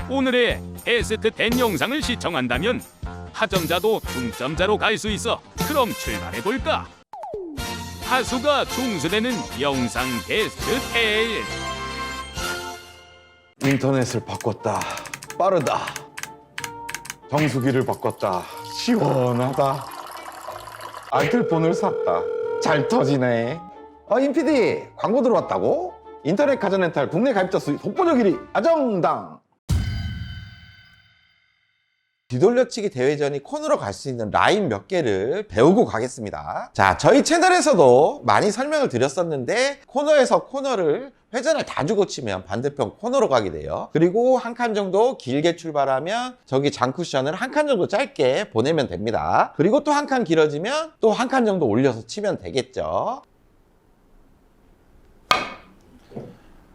오늘의 테스트된 영상을 시청한다면 하점자도 중점자로 갈 수 있어. 그럼 출발해볼까? 하수가 중수되는 영상 테스트 테일. 인터넷을 바꿨다. 빠르다. 정수기를 바꿨다. 시원하다. 알뜰폰을 샀다. 잘 터지네. 임PD 광고 들어왔다고? 인터넷 가전렌탈 국내 가입자 수 독보적 1위 아정당. 뒤돌려치기 대회전이 코너로 갈 수 있는 라인 몇 개를 배우고 가겠습니다. 자, 저희 채널에서도 많이 설명을 드렸었는데 코너에서 코너를 회전을 다 주고 치면 반대편 코너로 가게 돼요. 그리고 한 칸 정도 길게 출발하면 저기 장쿠션을 한 칸 정도 짧게 보내면 됩니다. 그리고 또 한 칸 길어지면 또 한 칸 정도 올려서 치면 되겠죠.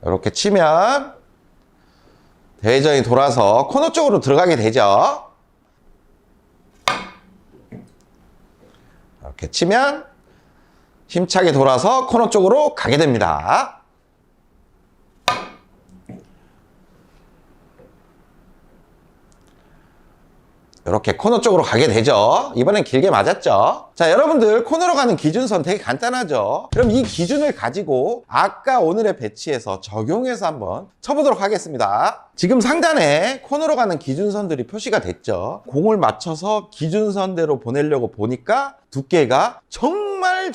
이렇게 치면 대회전이 돌아서 코너 쪽으로 들어가게 되죠. 이렇게 치면 힘차게 돌아서 코너 쪽으로 가게 됩니다. 이렇게 코너 쪽으로 가게 되죠. 이번엔 길게 맞았죠. 자, 여러분들 코너로 가는 기준선 되게 간단하죠. 그럼 이 기준을 가지고 아까 오늘의 배치에서 적용해서 한번 쳐보도록 하겠습니다. 지금 상단에 코너로 가는 기준선들이 표시가 됐죠. 공을 맞춰서 기준선대로 보내려고 보니까 두께가 정말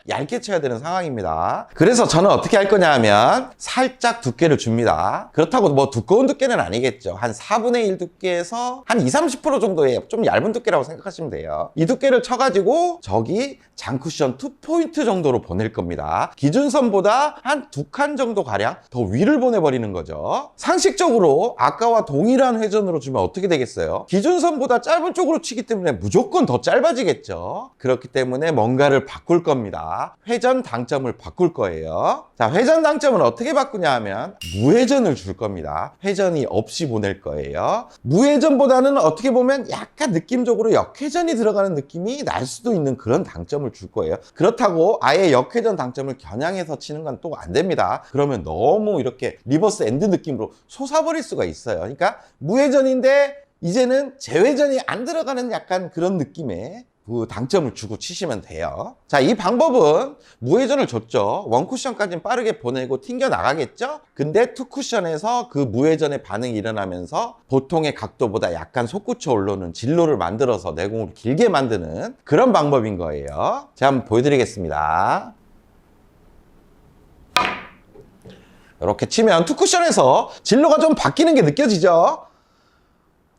얇게 쳐야 되는 상황입니다. 그래서 저는 어떻게 할 거냐 하면 살짝 두께를 줍니다. 그렇다고 뭐 두꺼운 두께는 아니겠죠. 한 4분의 1 두께에서 한 20-30% 정도의 좀 얇은 두께라고 생각하시면 돼요. 이 두께를 쳐가지고 저기 장쿠션 2포인트 정도로 보낼 겁니다. 기준선보다 한 2칸 정도 가량 더 위를 보내버리는 거죠. 상식적으로 아까와 동일한 회전으로 주면 어떻게 되겠어요? 기준선보다 짧은 쪽으로 치기 때문에 무조건 더 짧아지겠죠. 그렇기 때문에 뭔가를 바꿀 겁니다. 회전 당점을 바꿀 거예요. 자, 회전 당점을 어떻게 바꾸냐 하면 무회전을 줄 겁니다. 회전이 없이 보낼 거예요. 무회전보다는 어떻게 보면 약간 느낌적으로 역회전이 들어가는 느낌이 날 수도 있는 그런 당점을 줄 거예요. 그렇다고 아예 역회전 당점을 겨냥해서 치는 건 또 안 됩니다. 그러면 너무 이렇게 리버스 엔드 느낌으로 솟아버릴 수가 있어요. 그러니까 무회전인데 이제는 재회전이 안 들어가는 약간 그런 느낌의 그 당점을 주고 치시면 돼요. 자, 이 방법은 무회전을 줬죠. 원쿠션까지는 빠르게 보내고 튕겨 나가겠죠. 근데 투쿠션에서 그 무회전의 반응이 일어나면서 보통의 각도보다 약간 솟구쳐 올라오는 진로를 만들어서 내공을 길게 만드는 그런 방법인 거예요. 제가 한번 보여드리겠습니다. 이렇게 치면 투쿠션에서 진로가 좀 바뀌는 게 느껴지죠.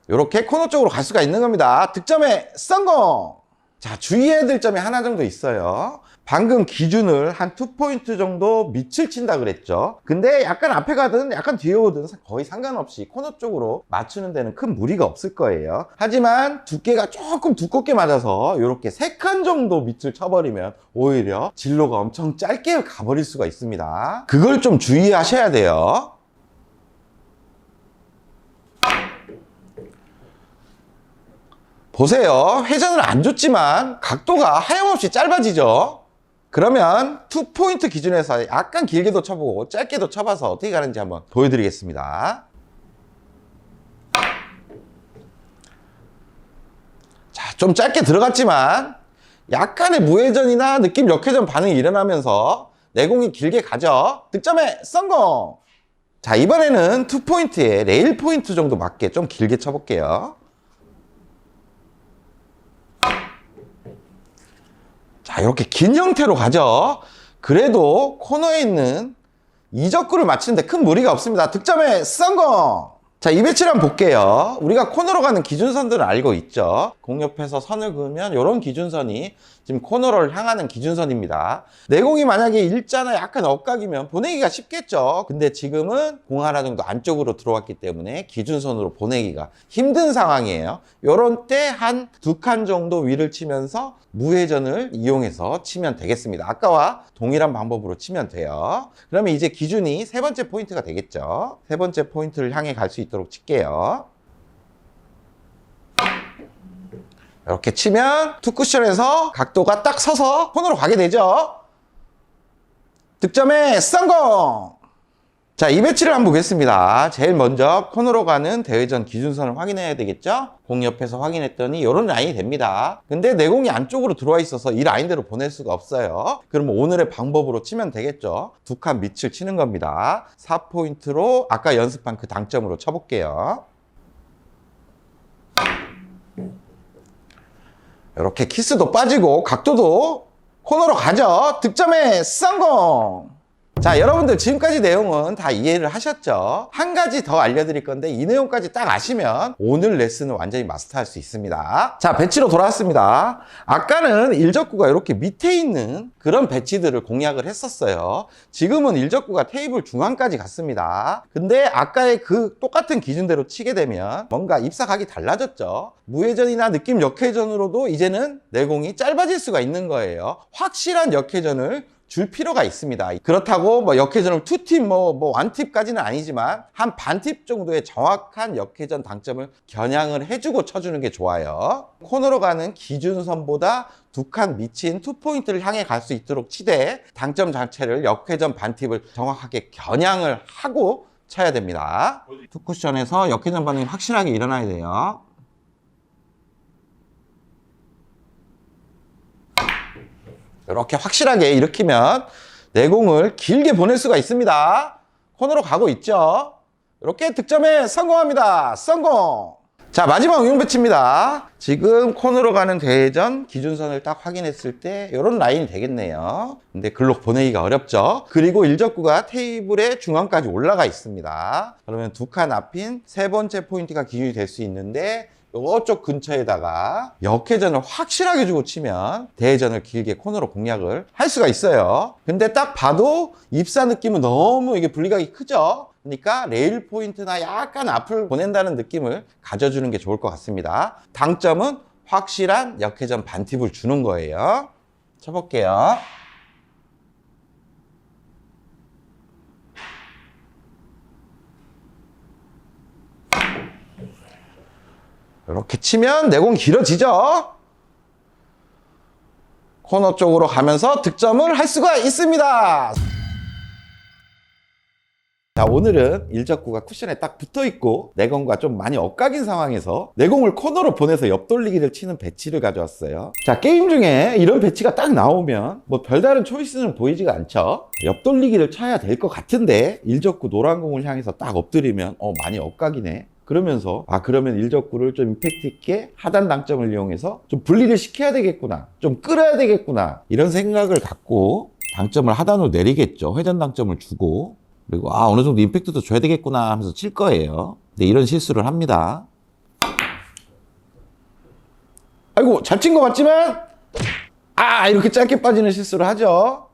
이렇게 코너 쪽으로 갈 수가 있는 겁니다. 득점에 성공! 자, 주의해야 될 점이 하나 정도 있어요. 방금 기준을 한 2포인트 정도 밑을 친다 그랬죠. 근데 약간 앞에 가든 약간 뒤에 오든 거의 상관없이 코너 쪽으로 맞추는 데는 큰 무리가 없을 거예요. 하지만 두께가 조금 두껍게 맞아서 이렇게 3칸 정도 밑을 쳐버리면 오히려 진로가 엄청 짧게 가버릴 수가 있습니다. 그걸 좀 주의하셔야 돼요. 보세요. 회전을 안 줬지만 각도가 하염없이 짧아지죠. 그러면 2포인트 기준에서 약간 길게도 쳐보고 짧게도 쳐봐서 어떻게 가는지 한번 보여드리겠습니다. 자, 좀 짧게 들어갔지만 약간의 무회전이나 느낌 역회전 반응이 일어나면서 내공이 길게 가죠. 득점에 성공! 자, 이번에는 2포인트에 레일 포인트 정도 맞게 좀 길게 쳐볼게요. 자, 이렇게 긴 형태로 가죠. 그래도 코너에 있는 이적구를 맞추는데 큰 무리가 없습니다. 득점에 성공! 자, 이 배치를 한번 볼게요. 우리가 코너로 가는 기준선들을 알고 있죠. 공 옆에서 선을 그으면 이런 기준선이 지금 코너를 향하는 기준선입니다. 내공이 만약에 일자나 약간 엇각이면 보내기가 쉽겠죠. 근데 지금은 공 하나 정도 안쪽으로 들어왔기 때문에 기준선으로 보내기가 힘든 상황이에요. 이런 때 한 2칸 정도 위를 치면서 무회전을 이용해서 치면 되겠습니다. 아까와 동일한 방법으로 치면 돼요. 그러면 이제 기준이 3번째 포인트가 되겠죠. 3번째 포인트를 향해 갈 수 있도록 칠게요. 이렇게 치면 투쿠션에서 각도가 딱 서서 코너로 가게 되죠. 득점에 성공! 자, 이 배치를 한번 보겠습니다. 제일 먼저 코너로 가는 대회전 기준선을 확인해야 되겠죠? 공 옆에서 확인했더니 이런 라인이 됩니다. 근데 내공이 안쪽으로 들어와 있어서 이 라인대로 보낼 수가 없어요. 그러면 오늘의 방법으로 치면 되겠죠? 두 칸 밑을 치는 겁니다. 4포인트로 아까 연습한 그 당점으로 쳐볼게요. 이렇게 키스도 빠지고 각도도 코너로 가죠. 득점에 성공! 자, 여러분들 지금까지 내용은 다 이해를 하셨죠? 한 가지 더 알려드릴 건데 이 내용까지 딱 아시면 오늘 레슨을 완전히 마스터할 수 있습니다. 자, 배치로 돌아왔습니다. 아까는 일적구가 이렇게 밑에 있는 그런 배치들을 공략을 했었어요. 지금은 일적구가 테이블 중앙까지 갔습니다. 근데 아까의 그 똑같은 기준대로 치게 되면 뭔가 입사각이 달라졌죠. 무회전이나 느낌 역회전으로도 이제는 내공이 짧아질 수가 있는 거예요. 확실한 역회전을 줄 필요가 있습니다. 그렇다고 뭐 역회전을 투팁, 원팁까지는 아니지만 한 반팁 정도의 정확한 역회전 당점을 겨냥을 해주고 쳐주는 게 좋아요. 코너로 가는 기준선보다 두 칸 밑인 투포인트를 향해 갈 수 있도록 치되 당점 자체를 역회전 반팁을 정확하게 겨냥을 하고 쳐야 됩니다. 투쿠션에서 역회전 반응이 확실하게 일어나야 돼요. 이렇게 확실하게 일으키면 내공을 길게 보낼 수가 있습니다. 코너로 가고 있죠. 이렇게 득점에 성공합니다. 성공! 자, 마지막 응용 배치입니다. 지금 코너로 가는 대회전 기준선을 딱 확인했을 때 이런 라인이 되겠네요. 근데 글로 보내기가 어렵죠. 그리고 일적구가 테이블의 중앙까지 올라가 있습니다. 그러면 두 칸 앞인 세 번째 포인트가 기준이 될 수 있는데 이쪽 근처에다가 역회전을 확실하게 주고 치면 대회전을 길게 코너로 공략을 할 수가 있어요. 근데 딱 봐도 입사 느낌은 너무 이게 분리각이 크죠. 그러니까 레일 포인트나 약간 앞을 보낸다는 느낌을 가져주는 게 좋을 것 같습니다. 당점은 확실한 역회전 반팁을 주는 거예요. 쳐볼게요. 이렇게 치면 내공 길어지죠. 코너 쪽으로 가면서 득점을 할 수가 있습니다. 자, 오늘은 일적구가 쿠션에 딱 붙어있고 내공과 좀 많이 엇갈린 상황에서 내공을 코너로 보내서 옆돌리기를 치는 배치를 가져왔어요. 자, 게임 중에 이런 배치가 딱 나오면 뭐 별다른 초이스는 보이지가 않죠. 옆돌리기를 쳐야 될 것 같은데 일적구 노란 공을 향해서 딱 엎드리면 많이 엇갈리네. 그러면서 그러면 일적구를 좀 임팩트 있게 하단 당점을 이용해서 좀 분리를 시켜야 되겠구나, 좀 끌어야 되겠구나, 이런 생각을 갖고 당점을 하단으로 내리겠죠. 회전 당점을 주고, 그리고 어느 정도 임팩트도 줘야 되겠구나 하면서 칠 거예요. 근데 이런 실수를 합니다. 아이고, 잘 친 것 같지만 이렇게 짧게 빠지는 실수를 하죠.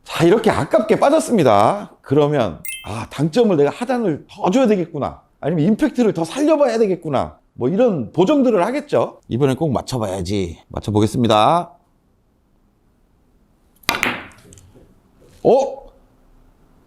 자, 이렇게 아깝게 빠졌습니다. 그러면 당점을 내가 하단을 더 줘야 되겠구나, 아니면 임팩트를 더 살려봐야 되겠구나, 뭐 이런 보정들을 하겠죠. 이번엔 꼭 맞춰봐야지. 맞춰보겠습니다.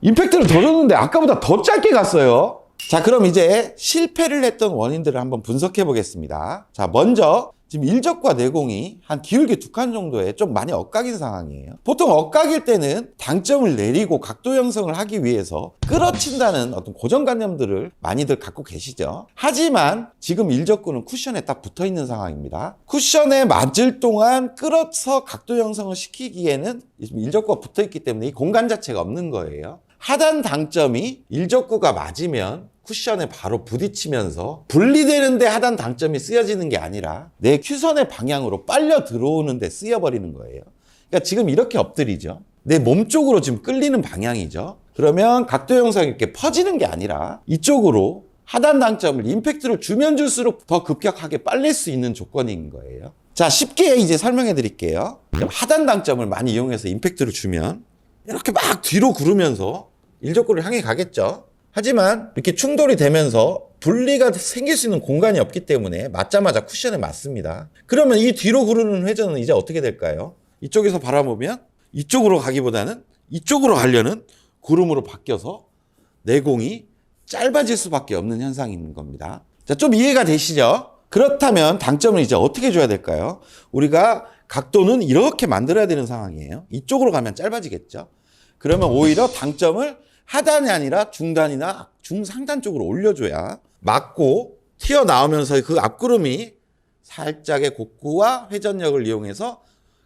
임팩트를 더 줬는데 아까보다 더 짧게 갔어요. 자, 그럼 이제 실패를 했던 원인들을 한번 분석해 보겠습니다. 자, 먼저 지금 일적과 내공이 한 기울기 두 칸 정도에 좀 많이 엇갈린 상황이에요. 보통 엇갈릴 때는 당점을 내리고 각도 형성을 하기 위해서 끌어친다는 어떤 고정관념들을 많이들 갖고 계시죠. 하지만 지금 일적구는 쿠션에 딱 붙어 있는 상황입니다. 쿠션에 맞을 동안 끌어서 각도 형성을 시키기에는 일적구가 붙어 있기 때문에 이 공간 자체가 없는 거예요. 하단 당점이 일적구가 맞으면 쿠션에 바로 부딪히면서 분리되는데 하단 당점이 쓰여지는 게 아니라 내 큐선의 방향으로 빨려 들어오는데 쓰여버리는 거예요. 그러니까 지금 이렇게 엎드리죠. 내 몸 쪽으로 지금 끌리는 방향이죠. 그러면 각도 형성이 이렇게 퍼지는 게 아니라 이쪽으로 하단 당점을 임팩트를 주면 줄수록 더 급격하게 빨릴 수 있는 조건인 거예요. 자, 쉽게 이제 설명해 드릴게요. 하단 당점을 많이 이용해서 임팩트를 주면 이렇게 막 뒤로 구르면서 일적구를 향해 가겠죠. 하지만 이렇게 충돌이 되면서 분리가 생길 수 있는 공간이 없기 때문에 맞자마자 쿠션에 맞습니다. 그러면 이 뒤로 구르는 회전은 이제 어떻게 될까요? 이쪽에서 바라보면 이쪽으로 가기보다는 이쪽으로 가려는 구름으로 바뀌어서 내공이 짧아질 수밖에 없는 현상인 겁니다. 자, 좀 이해가 되시죠? 그렇다면 당점을 이제 어떻게 줘야 될까요? 우리가 각도는 이렇게 만들어야 되는 상황이에요. 이쪽으로 가면 짧아지겠죠. 그러면 오히려 당점을 하단이 아니라 중단이나 중상단 쪽으로 올려줘야 맞고 튀어나오면서 그 앞구름이 살짝의 곡구와 회전력을 이용해서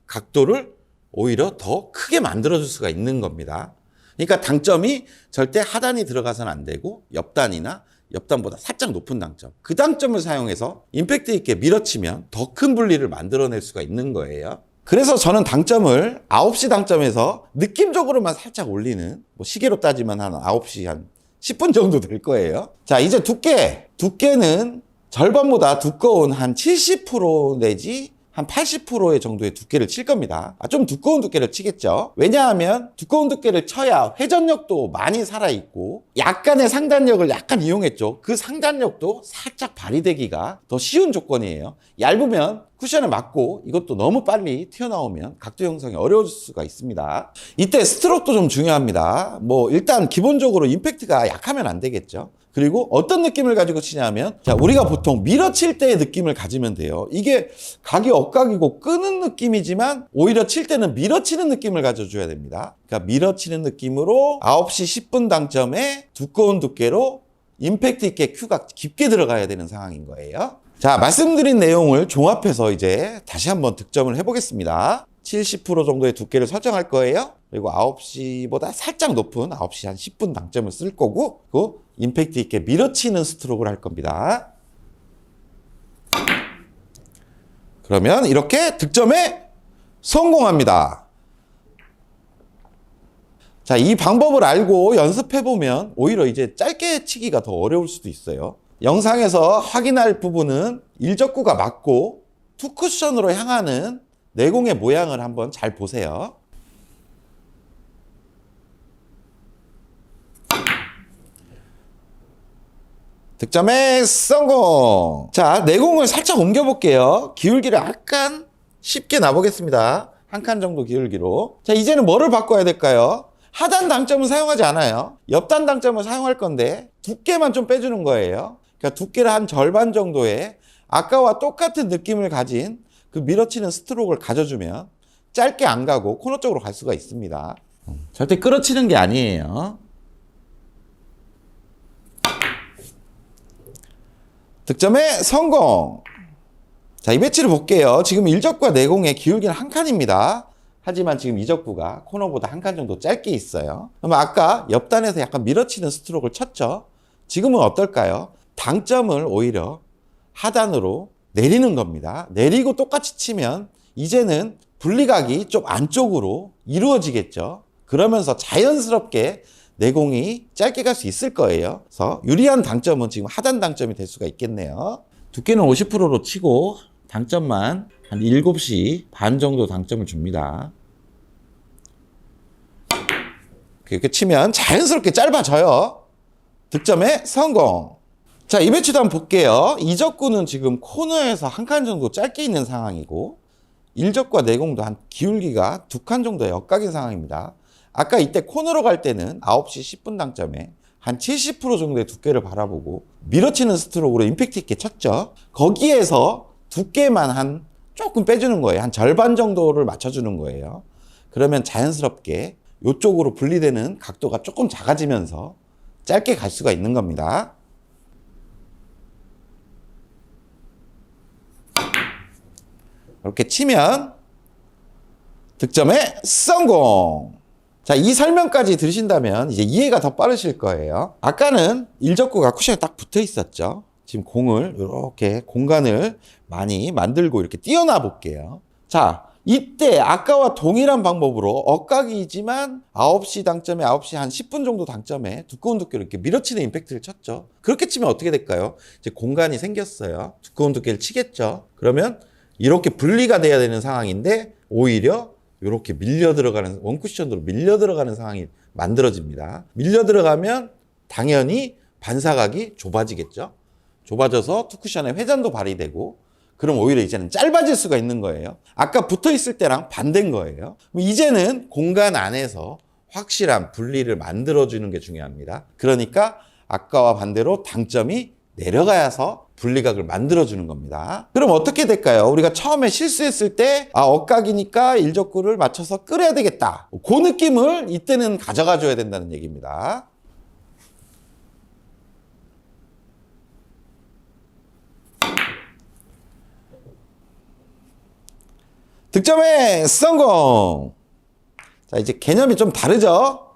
각도를 오히려 더 크게 만들어줄 수가 있는 겁니다. 그러니까 당점이 절대 하단이 들어가서는 안 되고 옆단이나 옆단보다 살짝 높은 당점, 그 당점을 사용해서 임팩트 있게 밀어치면 더 큰 분리를 만들어낼 수가 있는 거예요. 그래서 저는 당점을 9시 당점에서 느낌적으로만 살짝 올리는, 뭐 시계로 따지면 한 9시 한 10분 정도 될 거예요. 자, 이제 두께는 절반보다 두꺼운 한 70% 내지 한 80%의 정도의 두께를 칠 겁니다. 좀 두꺼운 두께를 치겠죠. 왜냐하면 두꺼운 두께를 쳐야 회전력도 많이 살아있고 약간의 상단력을 약간 이용했죠. 그 상단력도 살짝 발휘되기가 더 쉬운 조건이에요. 얇으면 쿠션에 맞고 이것도 너무 빨리 튀어나오면 각도 형성이 어려워질 수가 있습니다. 이때 스트로크도 좀 중요합니다. 뭐 일단 기본적으로 임팩트가 약하면 안 되겠죠. 그리고 어떤 느낌을 가지고 치냐면, 자, 우리가 보통 밀어칠 때의 느낌을 가지면 돼요. 이게 각이 억각이고 끄는 느낌이지만 오히려 칠 때는 밀어치는 느낌을 가져줘야 됩니다. 그러니까 밀어치는 느낌으로 9시 10분 당점에 두꺼운 두께로 임팩트 있게 큐가 깊게 들어가야 되는 상황인 거예요. 자, 말씀드린 내용을 종합해서 이제 다시 한번 득점을 해보겠습니다. 70% 정도의 두께를 설정할 거예요. 그리고 9시보다 살짝 높은 9시 한 10분 당점을 쓸 거고, 그 임팩트 있게 밀어치는 스트로크를 할 겁니다. 그러면 이렇게 득점에 성공합니다. 자, 이 방법을 알고 연습해보면 오히려 이제 짧게 치기가 더 어려울 수도 있어요. 영상에서 확인할 부분은 일적구가 맞고 투쿠션으로 향하는 내공의 모양을 한번 잘 보세요. 득점에 성공! 자, 내공을 살짝 옮겨볼게요. 기울기를 약간 쉽게 놔보겠습니다. 한 칸 정도 기울기로. 자, 이제는 뭐를 바꿔야 될까요? 하단 당점은 사용하지 않아요. 옆단 당점을 사용할 건데 두께만 좀 빼주는 거예요. 그러니까 두께를 한 절반 정도의 아까와 똑같은 느낌을 가진 그 밀어치는 스트로크를 가져주면 짧게 안 가고 코너 쪽으로 갈 수가 있습니다. 절대 끌어치는 게 아니에요. 득점에 성공! 자, 이 배치를 볼게요. 지금 일적구와 내공의 기울기는 한 칸입니다. 하지만 지금 이적구가 코너보다 한 칸 정도 짧게 있어요. 그럼 아까 옆단에서 약간 밀어치는 스트로크를 쳤죠? 지금은 어떨까요? 당점을 오히려 하단으로 내리는 겁니다. 내리고 똑같이 치면 이제는 분리각이 좀 안쪽으로 이루어지겠죠. 그러면서 자연스럽게 내공이 짧게 갈 수 있을 거예요. 그래서 유리한 당점은 지금 하단 당점이 될 수가 있겠네요. 두께는 50%로 치고 당점만 한 7시 반 정도 당점을 줍니다. 이렇게 치면 자연스럽게 짧아져요. 득점에 성공! 자, 이 배치도 한번 볼게요. 이적구는 지금 코너에서 한 칸 정도 짧게 있는 상황이고 일적과 내공도 한 기울기가 2칸 정도 역각인 상황입니다. 아까 이때 코너로 갈 때는 9시 10분 당점에 한 70% 정도의 두께를 바라보고 밀어치는 스트로크로 임팩트 있게 쳤죠. 거기에서 두께만 한 조금 빼주는 거예요. 한 절반 정도를 맞춰주는 거예요. 그러면 자연스럽게 이쪽으로 분리되는 각도가 조금 작아지면서 짧게 갈 수가 있는 겁니다. 이렇게 치면 득점에 성공! 자, 이 설명까지 들으신다면 이제 이해가 더 빠르실 거예요. 아까는 일적구가 쿠션에 딱 붙어 있었죠. 지금 공을 이렇게 공간을 많이 만들고 이렇게 띄어놔 볼게요. 자, 이때 아까와 동일한 방법으로 억각이지만 9시 당점에 9시 한 10분 정도 당점에 두꺼운 두께로 이렇게 밀어치는 임팩트를 쳤죠. 그렇게 치면 어떻게 될까요? 이제 공간이 생겼어요. 두꺼운 두께를 치겠죠. 그러면 이렇게 분리가 돼야 되는 상황인데 오히려 이렇게 밀려 들어가는, 원쿠션으로 밀려 들어가는 상황이 만들어집니다. 밀려 들어가면 당연히 반사각이 좁아지겠죠. 좁아져서 투쿠션의 회전도 발휘되고, 그럼 오히려 이제는 짧아질 수가 있는 거예요. 아까 붙어 있을 때랑 반대인 거예요. 이제는 공간 안에서 확실한 분리를 만들어주는 게 중요합니다. 그러니까 아까와 반대로 당점이 내려가서 분리각을 만들어주는 겁니다. 그럼 어떻게 될까요? 우리가 처음에 실수했을 때 억각이니까 일적구를 맞춰서 끌어야 되겠다. 그 느낌을 이때는 가져가 줘야 된다는 얘기입니다. 득점에 성공! 자, 이제 개념이 좀 다르죠?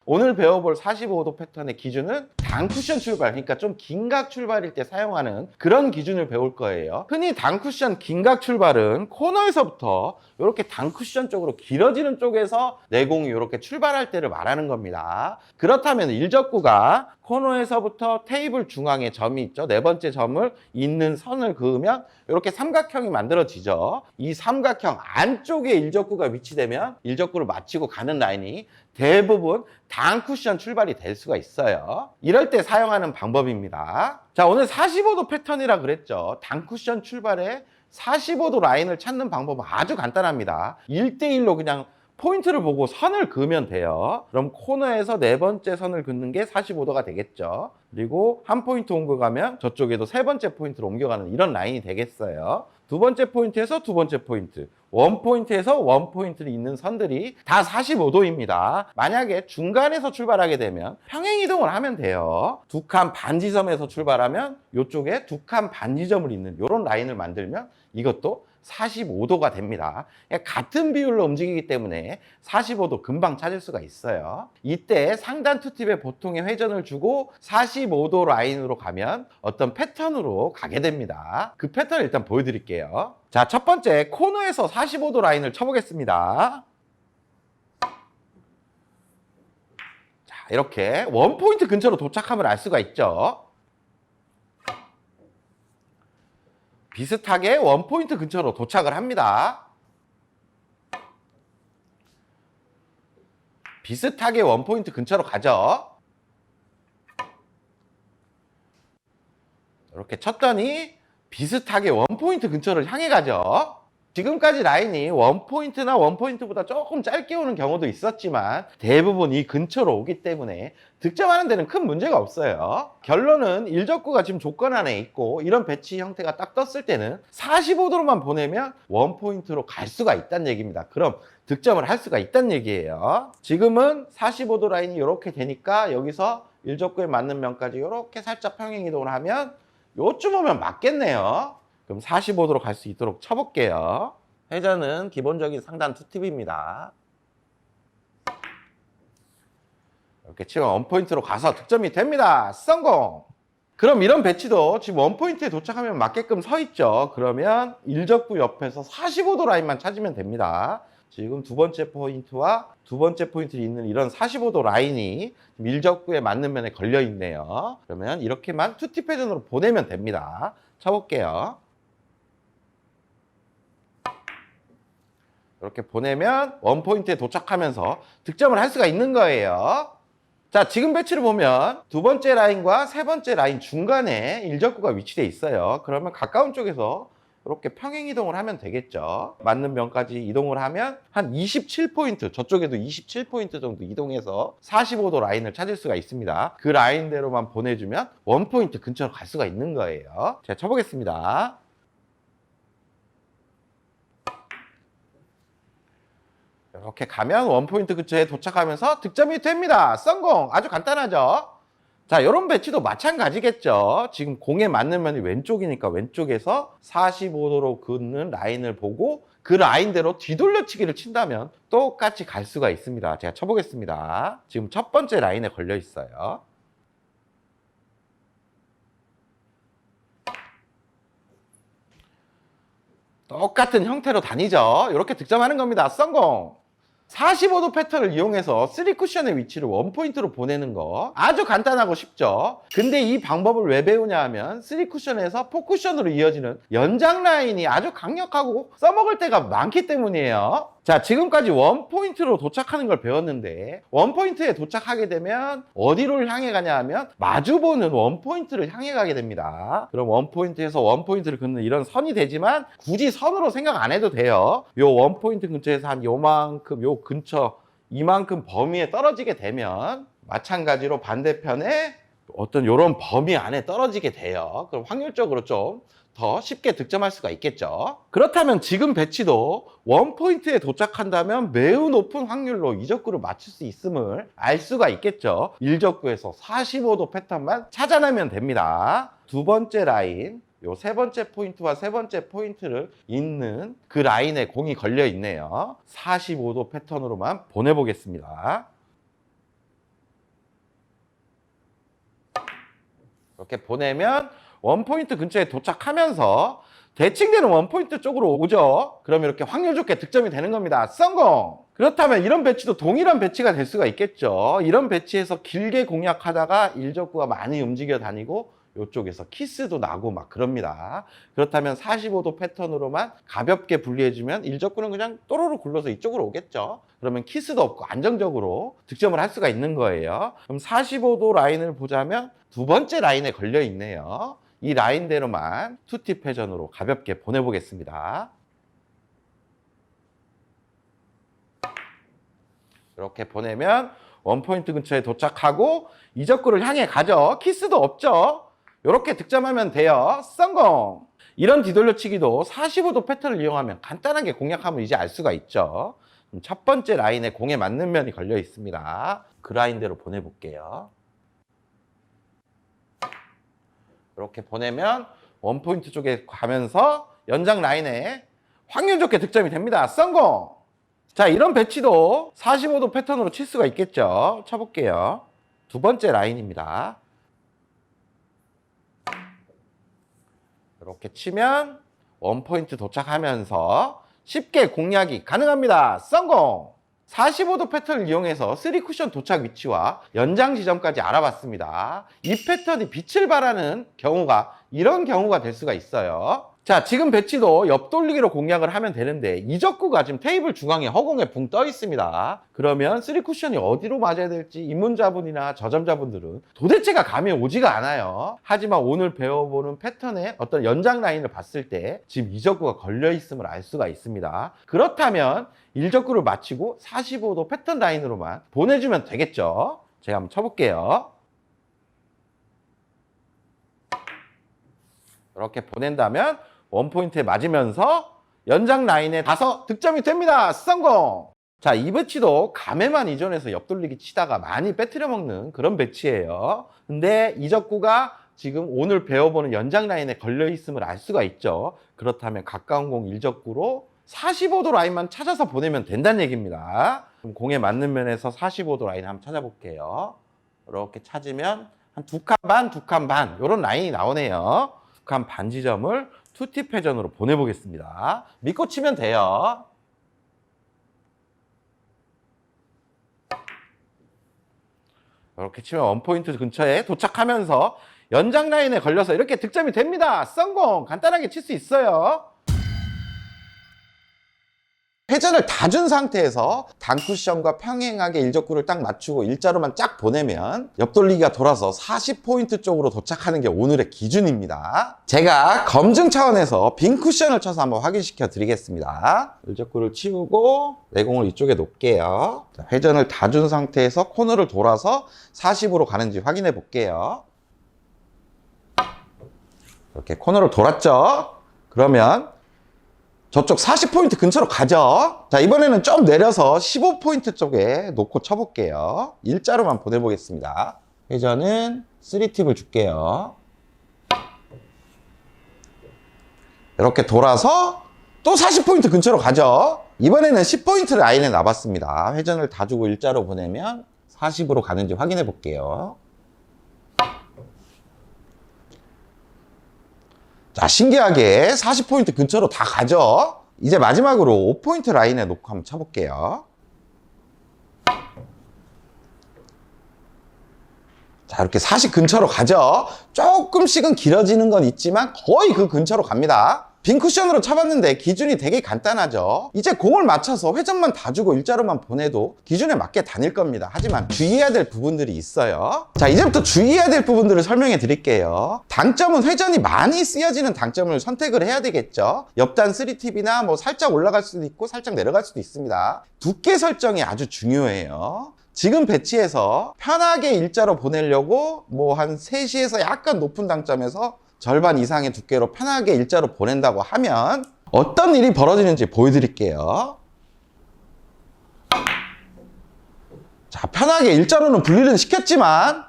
오늘 배워볼 45도 패턴의 기준은 단쿠션 출발, 그러니까 좀 긴각 출발일 때 사용하는 그런 기준을 배울 거예요. 흔히 단쿠션 긴각 출발은 코너에서부터 이렇게 단쿠션 쪽으로 길어지는 쪽에서 내공이 이렇게 출발할 때를 말하는 겁니다. 그렇다면 일적구가 코너에서부터 테이블 중앙에 점이 있죠. 네 번째 점을 잇는 선을 그으면 이렇게 삼각형이 만들어지죠. 이 삼각형 안쪽에 일적구가 위치되면 일적구를 마치고 가는 라인이 대부분 단쿠션 출발이 될 수가 있어요. 이럴 때 사용하는 방법입니다. 자, 오늘 45도 패턴이라 그랬죠. 단쿠션 출발에 45도 라인을 찾는 방법은 아주 간단합니다. 1대1로 그냥 포인트를 보고 선을 그으면 돼요. 그럼 코너에서 네 번째 선을 긋는 게 45도가 되겠죠. 그리고 한 포인트 옮겨가면 저쪽에도 세 번째 포인트로 옮겨가는 이런 라인이 되겠어요. 두 번째 포인트에서 두 번째 포인트, 원 포인트에서 원 포인트를 잇는 선들이 다 45도입니다. 만약에 중간에서 출발하게 되면 평행 이동을 하면 돼요. 두 칸 반지점에서 출발하면 이쪽에 두 칸 반지점을 잇는 이런 라인을 만들면 이것도 45도가 됩니다. 같은 비율로 움직이기 때문에 45도 금방 찾을 수가 있어요. 이때 상단 투팁에 보통의 회전을 주고 45도 라인으로 가면 어떤 패턴으로 가게 됩니다. 그 패턴을 일단 보여드릴게요. 자, 첫 번째 코너에서 45도 라인을 쳐보겠습니다. 자, 이렇게 원포인트 근처로 도착함을 알 수가 있죠. 비슷하게 원포인트 근처로 도착을 합니다. 비슷하게 원포인트 근처로 가죠. 이렇게 쳤더니 비슷하게 원포인트 근처를 향해 가죠. 지금까지 라인이 원포인트나 원포인트보다 조금 짧게 오는 경우도 있었지만 대부분 이 근처로 오기 때문에 득점하는 데는 큰 문제가 없어요. 결론은 일적구가 지금 조건 안에 있고 이런 배치 형태가 딱 떴을 때는 45도로만 보내면 원포인트로 갈 수가 있다는 얘기입니다. 그럼 득점을 할 수가 있다는 얘기예요. 지금은 45도 라인이 이렇게 되니까 여기서 일적구에 맞는 면까지 이렇게 살짝 평행 이동을 하면 요쯤 오면 맞겠네요. 그럼 45도로 갈 수 있도록 쳐볼게요. 회전은 기본적인 상단 투팁입니다. 이렇게 치면 원포인트로 가서 득점이 됩니다. 성공! 그럼 이런 배치도 지금 원포인트에 도착하면 맞게끔 서 있죠. 그러면 일적구 옆에서 45도 라인만 찾으면 됩니다. 지금 두 번째 포인트와 두 번째 포인트를 잇는 이런 45도 라인이 일적구에 맞는 면에 걸려 있네요. 그러면 이렇게만 투팁 회전으로 보내면 됩니다. 쳐볼게요. 이렇게 보내면 원포인트에 도착하면서 득점을 할 수가 있는 거예요. 자, 지금 배치를 보면 두 번째 라인과 세 번째 라인 중간에 일적구가 위치되어 있어요. 그러면 가까운 쪽에서 이렇게 평행 이동을 하면 되겠죠. 맞는 면까지 이동을 하면 한 27포인트, 저쪽에도 27포인트 정도 이동해서 45도 라인을 찾을 수가 있습니다. 그 라인대로만 보내주면 원포인트 근처로 갈 수가 있는 거예요. 제가 쳐보겠습니다. 이렇게 가면 원포인트 근처에 도착하면서 득점이 됩니다. 성공! 아주 간단하죠? 자, 이런 배치도 마찬가지겠죠. 지금 공에 맞는 면이 왼쪽이니까 왼쪽에서 45도로 긋는 라인을 보고 그 라인대로 뒤돌려치기를 친다면 똑같이 갈 수가 있습니다. 제가 쳐보겠습니다. 지금 첫 번째 라인에 걸려 있어요. 똑같은 형태로 다니죠. 이렇게 득점하는 겁니다. 성공! 45도 패턴을 이용해서 3쿠션의 위치를 원포인트로 보내는 거 아주 간단하고 쉽죠. 근데 이 방법을 왜 배우냐 하면 3쿠션에서 4쿠션으로 이어지는 연장 라인이 아주 강력하고 써먹을 때가 많기 때문이에요. 자, 지금까지 원포인트로 도착하는 걸 배웠는데 원포인트에 도착하게 되면 어디로 향해 가냐 하면 마주보는 원포인트를 향해 가게 됩니다. 그럼 원포인트에서 원포인트를 긋는 이런 선이 되지만 굳이 선으로 생각 안 해도 돼요. 요 원포인트 근처에서 한 요만큼 요 근처 이만큼 범위에 떨어지게 되면 마찬가지로 반대편에 어떤 요런 범위 안에 떨어지게 돼요. 그럼 확률적으로 좀 더 쉽게 득점할 수가 있겠죠. 그렇다면 지금 배치도 원포인트에 도착한다면 매우 높은 확률로 이적구를 맞출 수 있음을 알 수가 있겠죠. 일적구에서 45도 패턴만 찾아내면 됩니다. 두 번째 라인, 요 세 번째 포인트와 세 번째 포인트를 잇는 그 라인에 공이 걸려 있네요. 45도 패턴으로만 보내보겠습니다. 이렇게 보내면 원포인트 근처에 도착하면서 대칭되는 원포인트 쪽으로 오죠. 그럼 이렇게 확률 좋게 득점이 되는 겁니다. 성공! 그렇다면 이런 배치도 동일한 배치가 될 수가 있겠죠. 이런 배치에서 길게 공략하다가 일적구가 많이 움직여 다니고 이쪽에서 키스도 나고 막 그럽니다. 그렇다면 45도 패턴으로만 가볍게 분리해주면 일적구는 그냥 또로로 굴러서 이쪽으로 오겠죠. 그러면 키스도 없고 안정적으로 득점을 할 수가 있는 거예요. 그럼 45도 라인을 보자면 두 번째 라인에 걸려 있네요. 이 라인대로만 투팁 회전으로 가볍게 보내보겠습니다. 이렇게 보내면 원포인트 근처에 도착하고 이적구를 향해 가죠. 키스도 없죠. 이렇게 득점하면 돼요. 성공! 이런 뒤돌려치기도 45도 패턴을 이용하면 간단하게 공략하면 이제 알 수가 있죠. 첫 번째 라인에 공에 맞는 면이 걸려 있습니다. 그 라인대로 보내볼게요. 이렇게 보내면 원포인트 쪽에 가면서 연장 라인에 확률 좋게 득점이 됩니다. 성공! 자, 이런 배치도 45도 패턴으로 칠 수가 있겠죠. 쳐볼게요. 두 번째 라인입니다. 이렇게 치면 원포인트 도착하면서 쉽게 공략이 가능합니다. 성공! 45도 패턴을 이용해서 3쿠션 도착 위치와 연장 지점까지 알아봤습니다. 이 패턴이 빛을 발하는 경우가 이런 경우가 될 수가 있어요. 자, 지금 배치도 옆돌리기로 공략을 하면 되는데 이적구가 지금 테이블 중앙에 허공에 붕 떠 있습니다. 그러면 3쿠션이 어디로 맞아야 될지 입문자분이나 저점자분들은 도대체가 감이 오지가 않아요. 하지만 오늘 배워보는 패턴의 어떤 연장 라인을 봤을 때 지금 이적구가 걸려 있음을 알 수가 있습니다. 그렇다면 일적구를 마치고 45도 패턴 라인으로만 보내주면 되겠죠. 제가 한번 쳐볼게요. 이렇게 보낸다면 원포인트에 맞으면서 연장 라인에 가서 득점이 됩니다. 성공! 자, 이 배치도 감에만 이전해서 옆돌리기 치다가 많이 빼뜨려 먹는 그런 배치예요. 근데 이적구가 지금 오늘 배워보는 연장 라인에 걸려 있음을 알 수가 있죠. 그렇다면 가까운 공 일적구로 45도 라인만 찾아서 보내면 된다는 얘기입니다. 그럼 공에 맞는 면에서 45도 라인 한번 찾아볼게요. 이렇게 찾으면 한 두 칸 반, 두 칸 반 이런 라인이 나오네요. 두 칸 반 지점을 투팁 회전으로 보내보겠습니다. 믿고 치면 돼요. 이렇게 치면 원포인트 근처에 도착하면서 연장 라인에 걸려서 이렇게 득점이 됩니다. 성공! 간단하게 칠 수 있어요. 회전을 다 준 상태에서 단쿠션과 평행하게 일적구를 딱 맞추고 일자로만 쫙 보내면 옆돌리기가 돌아서 40포인트 쪽으로 도착하는 게 오늘의 기준입니다. 제가 검증 차원에서 빈 쿠션을 쳐서 한번 확인시켜 드리겠습니다. 일적구를 치우고 내공을 이쪽에 놓을게요. 자, 회전을 다 준 상태에서 코너를 돌아서 40으로 가는지 확인해 볼게요. 이렇게 코너를 돌았죠? 그러면 저쪽 40포인트 근처로 가죠. 자, 이번에는 좀 내려서 15포인트 쪽에 놓고 쳐볼게요. 일자로만 보내보겠습니다. 회전은 3팁을 줄게요. 이렇게 돌아서 또 40포인트 근처로 가죠. 이번에는 10포인트 라인에 놔봤습니다. 회전을 다 주고 일자로 보내면 40으로 가는지 확인해 볼게요. 자, 신기하게 40포인트 근처로 다 가죠. 이제 마지막으로 5포인트 라인에 놓고 한번 쳐볼게요. 자, 이렇게 40 근처로 가죠. 조금씩은 길어지는 건 있지만 거의 그 근처로 갑니다. 빈 쿠션으로 쳐봤는데 기준이 되게 간단하죠. 이제 공을 맞춰서 회전만 다 주고 일자로만 보내도 기준에 맞게 다닐 겁니다. 하지만 주의해야 될 부분들이 있어요. 자, 이제부터 주의해야 될 부분들을 설명해 드릴게요. 당점은 회전이 많이 쓰여지는 당점을 선택을 해야 되겠죠. 옆단 3팁이나 뭐 살짝 올라갈 수도 있고 살짝 내려갈 수도 있습니다. 두께 설정이 아주 중요해요. 지금 배치에서 편하게 일자로 보내려고 뭐 한 3시에서 약간 높은 당점에서 절반 이상의 두께로 편하게 일자로 보낸다고 하면 어떤 일이 벌어지는지 보여드릴게요. 자, 편하게 일자로는 분리는 시켰지만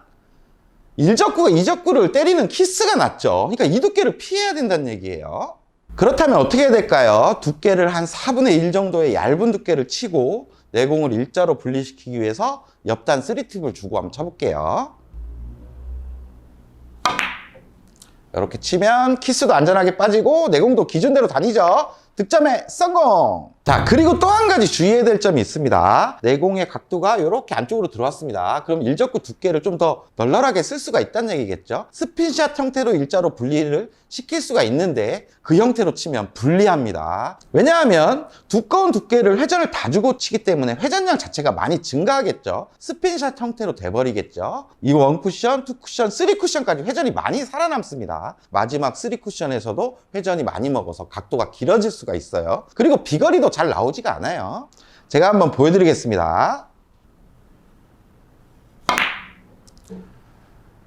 1적구가 2적구를 때리는 키스가 났죠. 그러니까 이 두께를 피해야 된다는 얘기예요. 그렇다면 어떻게 해야 될까요? 두께를 한 4분의 1 정도의 얇은 두께를 치고 내공을 일자로 분리시키기 위해서 옆단 3팁을 주고 한번 쳐볼게요. 이렇게 치면 키스도 안전하게 빠지고 내공도 기준대로 다니죠. 득점에 성공! 자, 그리고 또 한 가지 주의해야 될 점이 있습니다. 내공의 각도가 이렇게 안쪽으로 들어왔습니다. 그럼 일적구 두께를 좀 더 널널하게 쓸 수가 있다는 얘기겠죠. 스핀샷 형태로 일자로 분리를 시킬 수가 있는데 그 형태로 치면 불리합니다. 왜냐하면 두꺼운 두께를 회전을 다 주고 치기 때문에 회전량 자체가 많이 증가하겠죠. 스핀샷 형태로 돼버리겠죠. 이 1쿠션, 2쿠션, 3쿠션까지 회전이 많이 살아남습니다. 마지막 3쿠션에서도 회전이 많이 먹어서 각도가 길어질 수가 있어요. 그리고 비거리도 잘 나오지가 않아요. 제가 한번 보여드리겠습니다.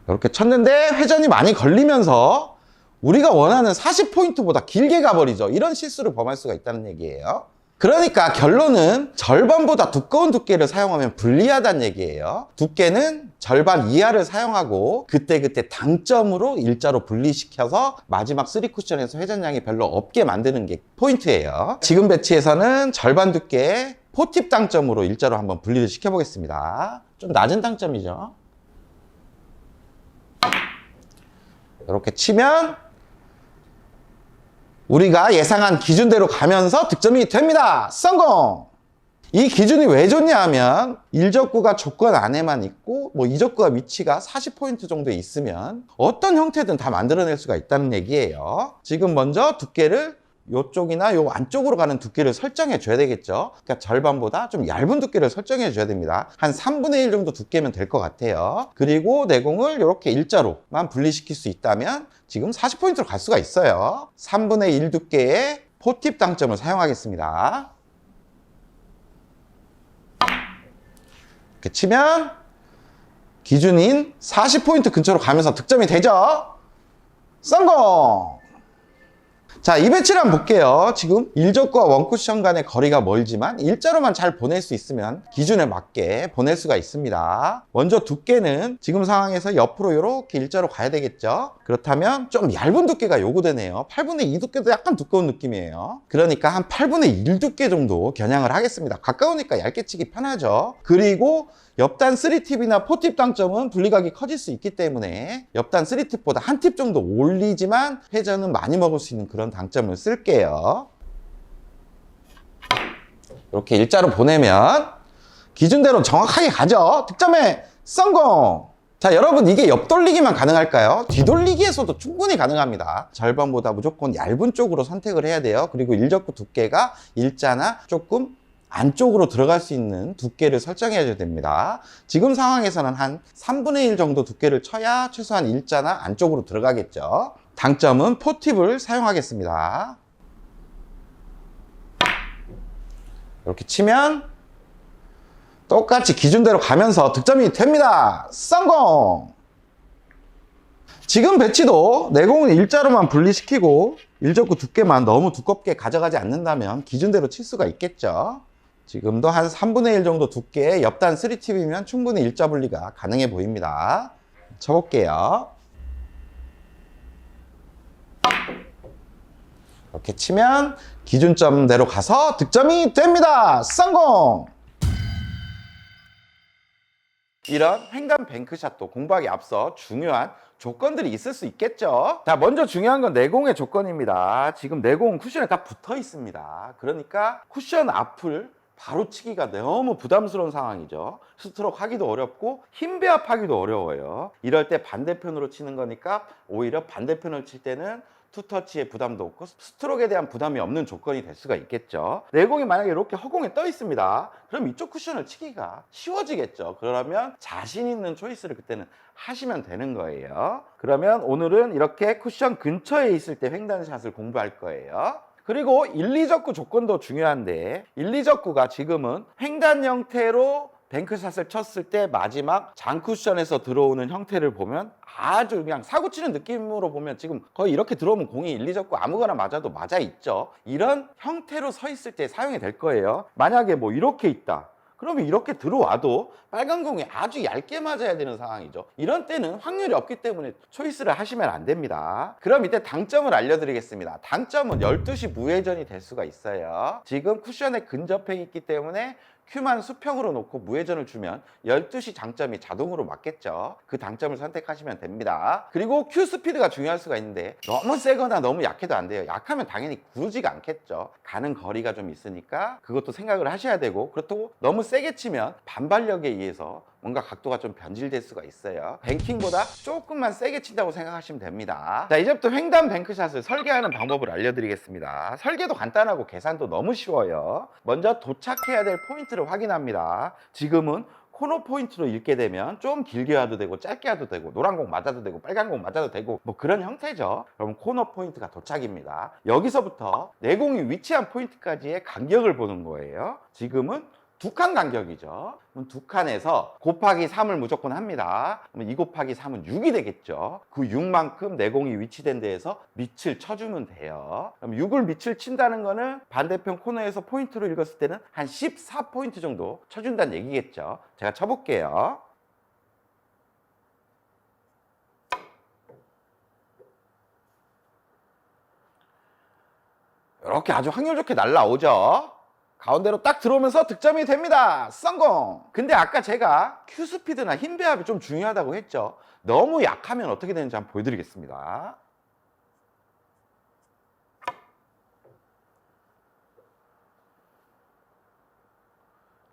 이렇게 쳤는데 회전이 많이 걸리면서 우리가 원하는 40포인트보다 길게 가버리죠. 이런 실수를 범할 수가 있다는 얘기예요. 그러니까 결론은 절반보다 두꺼운 두께를 사용하면 불리하다는 얘기예요. 두께는 절반 이하를 사용하고 그때그때 당점으로 일자로 분리시켜서 마지막 3쿠션에서 회전량이 별로 없게 만드는 게 포인트예요. 지금 배치에서는 절반 두께 포팁 당점으로 일자로 한번 분리를 시켜보겠습니다. 좀 낮은 당점이죠. 이렇게 치면 우리가 예상한 기준대로 가면서 득점이 됩니다. 성공! 이 기준이 왜 좋냐 하면 1적구가 조건 안에만 있고 뭐 2적구가 위치가 40포인트 정도에 있으면 어떤 형태든 다 만들어낼 수가 있다는 얘기예요. 지금 먼저 두께를 이쪽이나 요 안쪽으로 가는 두께를 설정해 줘야 되겠죠. 그러니까 절반보다 좀 얇은 두께를 설정해 줘야 됩니다. 한 3분의 1 정도 두께면 될 것 같아요. 그리고 내공을 이렇게 일자로만 분리시킬 수 있다면 지금 40포인트로 갈 수가 있어요. 3분의 1 두께의 포팁 당점을 사용하겠습니다. 이렇게 치면 기준인 40포인트 근처로 가면서 득점이 되죠. 성공! 자, 이 배치를 한번 볼게요. 지금 1적구와 1쿠션 간의 거리가 멀지만 일자로만 잘 보낼 수 있으면 기준에 맞게 보낼 수가 있습니다. 먼저 두께는 지금 상황에서 옆으로 이렇게 일자로 가야 되겠죠. 그렇다면 좀 얇은 두께가 요구되네요. 8분의 2 두께도 약간 두꺼운 느낌이에요. 그러니까 한 8분의 1 두께 정도 겨냥을 하겠습니다. 가까우니까 얇게 치기 편하죠. 그리고 옆단 3팁이나 4팁 당점은 분리각이 커질 수 있기 때문에 옆단 3팁보다 한 팁 정도 올리지만 회전은 많이 먹을 수 있는 그런 당점을 쓸게요. 이렇게 일자로 보내면 기준대로 정확하게 가죠. 득점에 성공! 자, 여러분 이게 옆돌리기만 가능할까요? 뒤돌리기에서도 충분히 가능합니다. 절반보다 무조건 얇은 쪽으로 선택을 해야 돼요. 그리고 일적구 두께가 일자나 조금 안쪽으로 들어갈 수 있는 두께를 설정해야 됩니다. 지금 상황에서는 한 3분의 1 정도 두께를 쳐야 최소한 일자나 안쪽으로 들어가겠죠. 당점은 포팁을 사용하겠습니다. 이렇게 치면 똑같이 기준대로 가면서 득점이 됩니다. 성공! 지금 배치도 내공은 일자로만 분리시키고 일적구 두께만 너무 두껍게 가져가지 않는다면 기준대로 칠 수가 있겠죠. 지금도 한 3분의 1 정도 두께의 옆단 3팁이면 충분히 일자 분리가 가능해 보입니다. 쳐볼게요. 이렇게 치면 기준점대로 가서 득점이 됩니다. 성공! 이런 횡단 뱅크샷도 공부하기 앞서 중요한 조건들이 있을 수 있겠죠. 자, 먼저 중요한 건 내공의 조건입니다. 지금 내공은 쿠션에 다 붙어 있습니다. 그러니까 쿠션 앞을 바로 치기가 너무 부담스러운 상황이죠. 스트로크 하기도 어렵고 힘 배합하기도 어려워요. 이럴 때 반대편으로 치는 거니까 오히려 반대편을 칠 때는 투터치의 부담도 없고 스트로크에 대한 부담이 없는 조건이 될 수가 있겠죠. 내공이 만약에 이렇게 허공에 떠 있습니다. 그럼 이쪽 쿠션을 치기가 쉬워지겠죠. 그러면 자신 있는 초이스를 그때는 하시면 되는 거예요. 그러면 오늘은 이렇게 쿠션 근처에 있을 때 횡단샷을 공부할 거예요. 그리고 1, 2적구 조건도 중요한데 1, 2적구가 지금은 횡단 형태로 뱅크샷을 쳤을 때 마지막 장쿠션에서 들어오는 형태를 보면 아주 그냥 사고 치는 느낌으로 보면 지금 거의 이렇게 들어오면 공이 1, 2적구 아무거나 맞아도 맞아 있죠. 이런 형태로 서 있을 때 사용이 될 거예요. 만약에 뭐 이렇게 있다. 그러면 이렇게 들어와도 빨간 공이 아주 얇게 맞아야 되는 상황이죠. 이런 때는 확률이 없기 때문에 초이스를 하시면 안 됩니다. 그럼 이때 당점을 알려드리겠습니다. 당점은 12시 무회전이 될 수가 있어요. 지금 쿠션에 근접해 있기 때문에 큐만 수평으로 놓고 무회전을 주면 12시 장점이 자동으로 맞겠죠. 그 당점을 선택하시면 됩니다. 그리고 큐 스피드가 중요할 수가 있는데 너무 세거나 너무 약해도 안 돼요. 약하면 당연히 구르지가 않겠죠. 가는 거리가 좀 있으니까 그것도 생각을 하셔야 되고, 그렇다고 너무 세게 치면 반발력에 의해서 뭔가 각도가 좀 변질될 수가 있어요. 뱅킹보다 조금만 세게 친다고 생각하시면 됩니다. 자, 이제부터 횡단 뱅크샷을 설계하는 방법을 알려드리겠습니다. 설계도 간단하고 계산도 너무 쉬워요. 먼저 도착해야 될 포인트를 확인합니다. 지금은 코너 포인트로 읽게 되면 좀 길게 와도 되고 짧게 와도 되고 노란 공 맞아도 되고 빨간 공 맞아도 되고 뭐 그런 형태죠. 그럼 코너 포인트가 도착입니다. 여기서부터 내 공이 위치한 포인트까지의 간격을 보는 거예요. 지금은 2칸 간격이죠. 그럼 2칸에서 곱하기 3을 무조건 합니다. 그럼 2 곱하기 3은 6이 되겠죠. 그 6만큼 내 공이 위치된 데에서 밑을 쳐주면 돼요. 그럼 6을 밑을 친다는 거는 반대편 코너에서 포인트로 읽었을 때는 한 14포인트 정도 쳐준다는 얘기겠죠. 제가 쳐볼게요. 이렇게 아주 확률 좋게 날라오죠. 가운데로 딱 들어오면서 득점이 됩니다. 성공! 근데 아까 제가 큐 스피드나 힘 배합이 좀 중요하다고 했죠. 너무 약하면 어떻게 되는지 한번 보여드리겠습니다.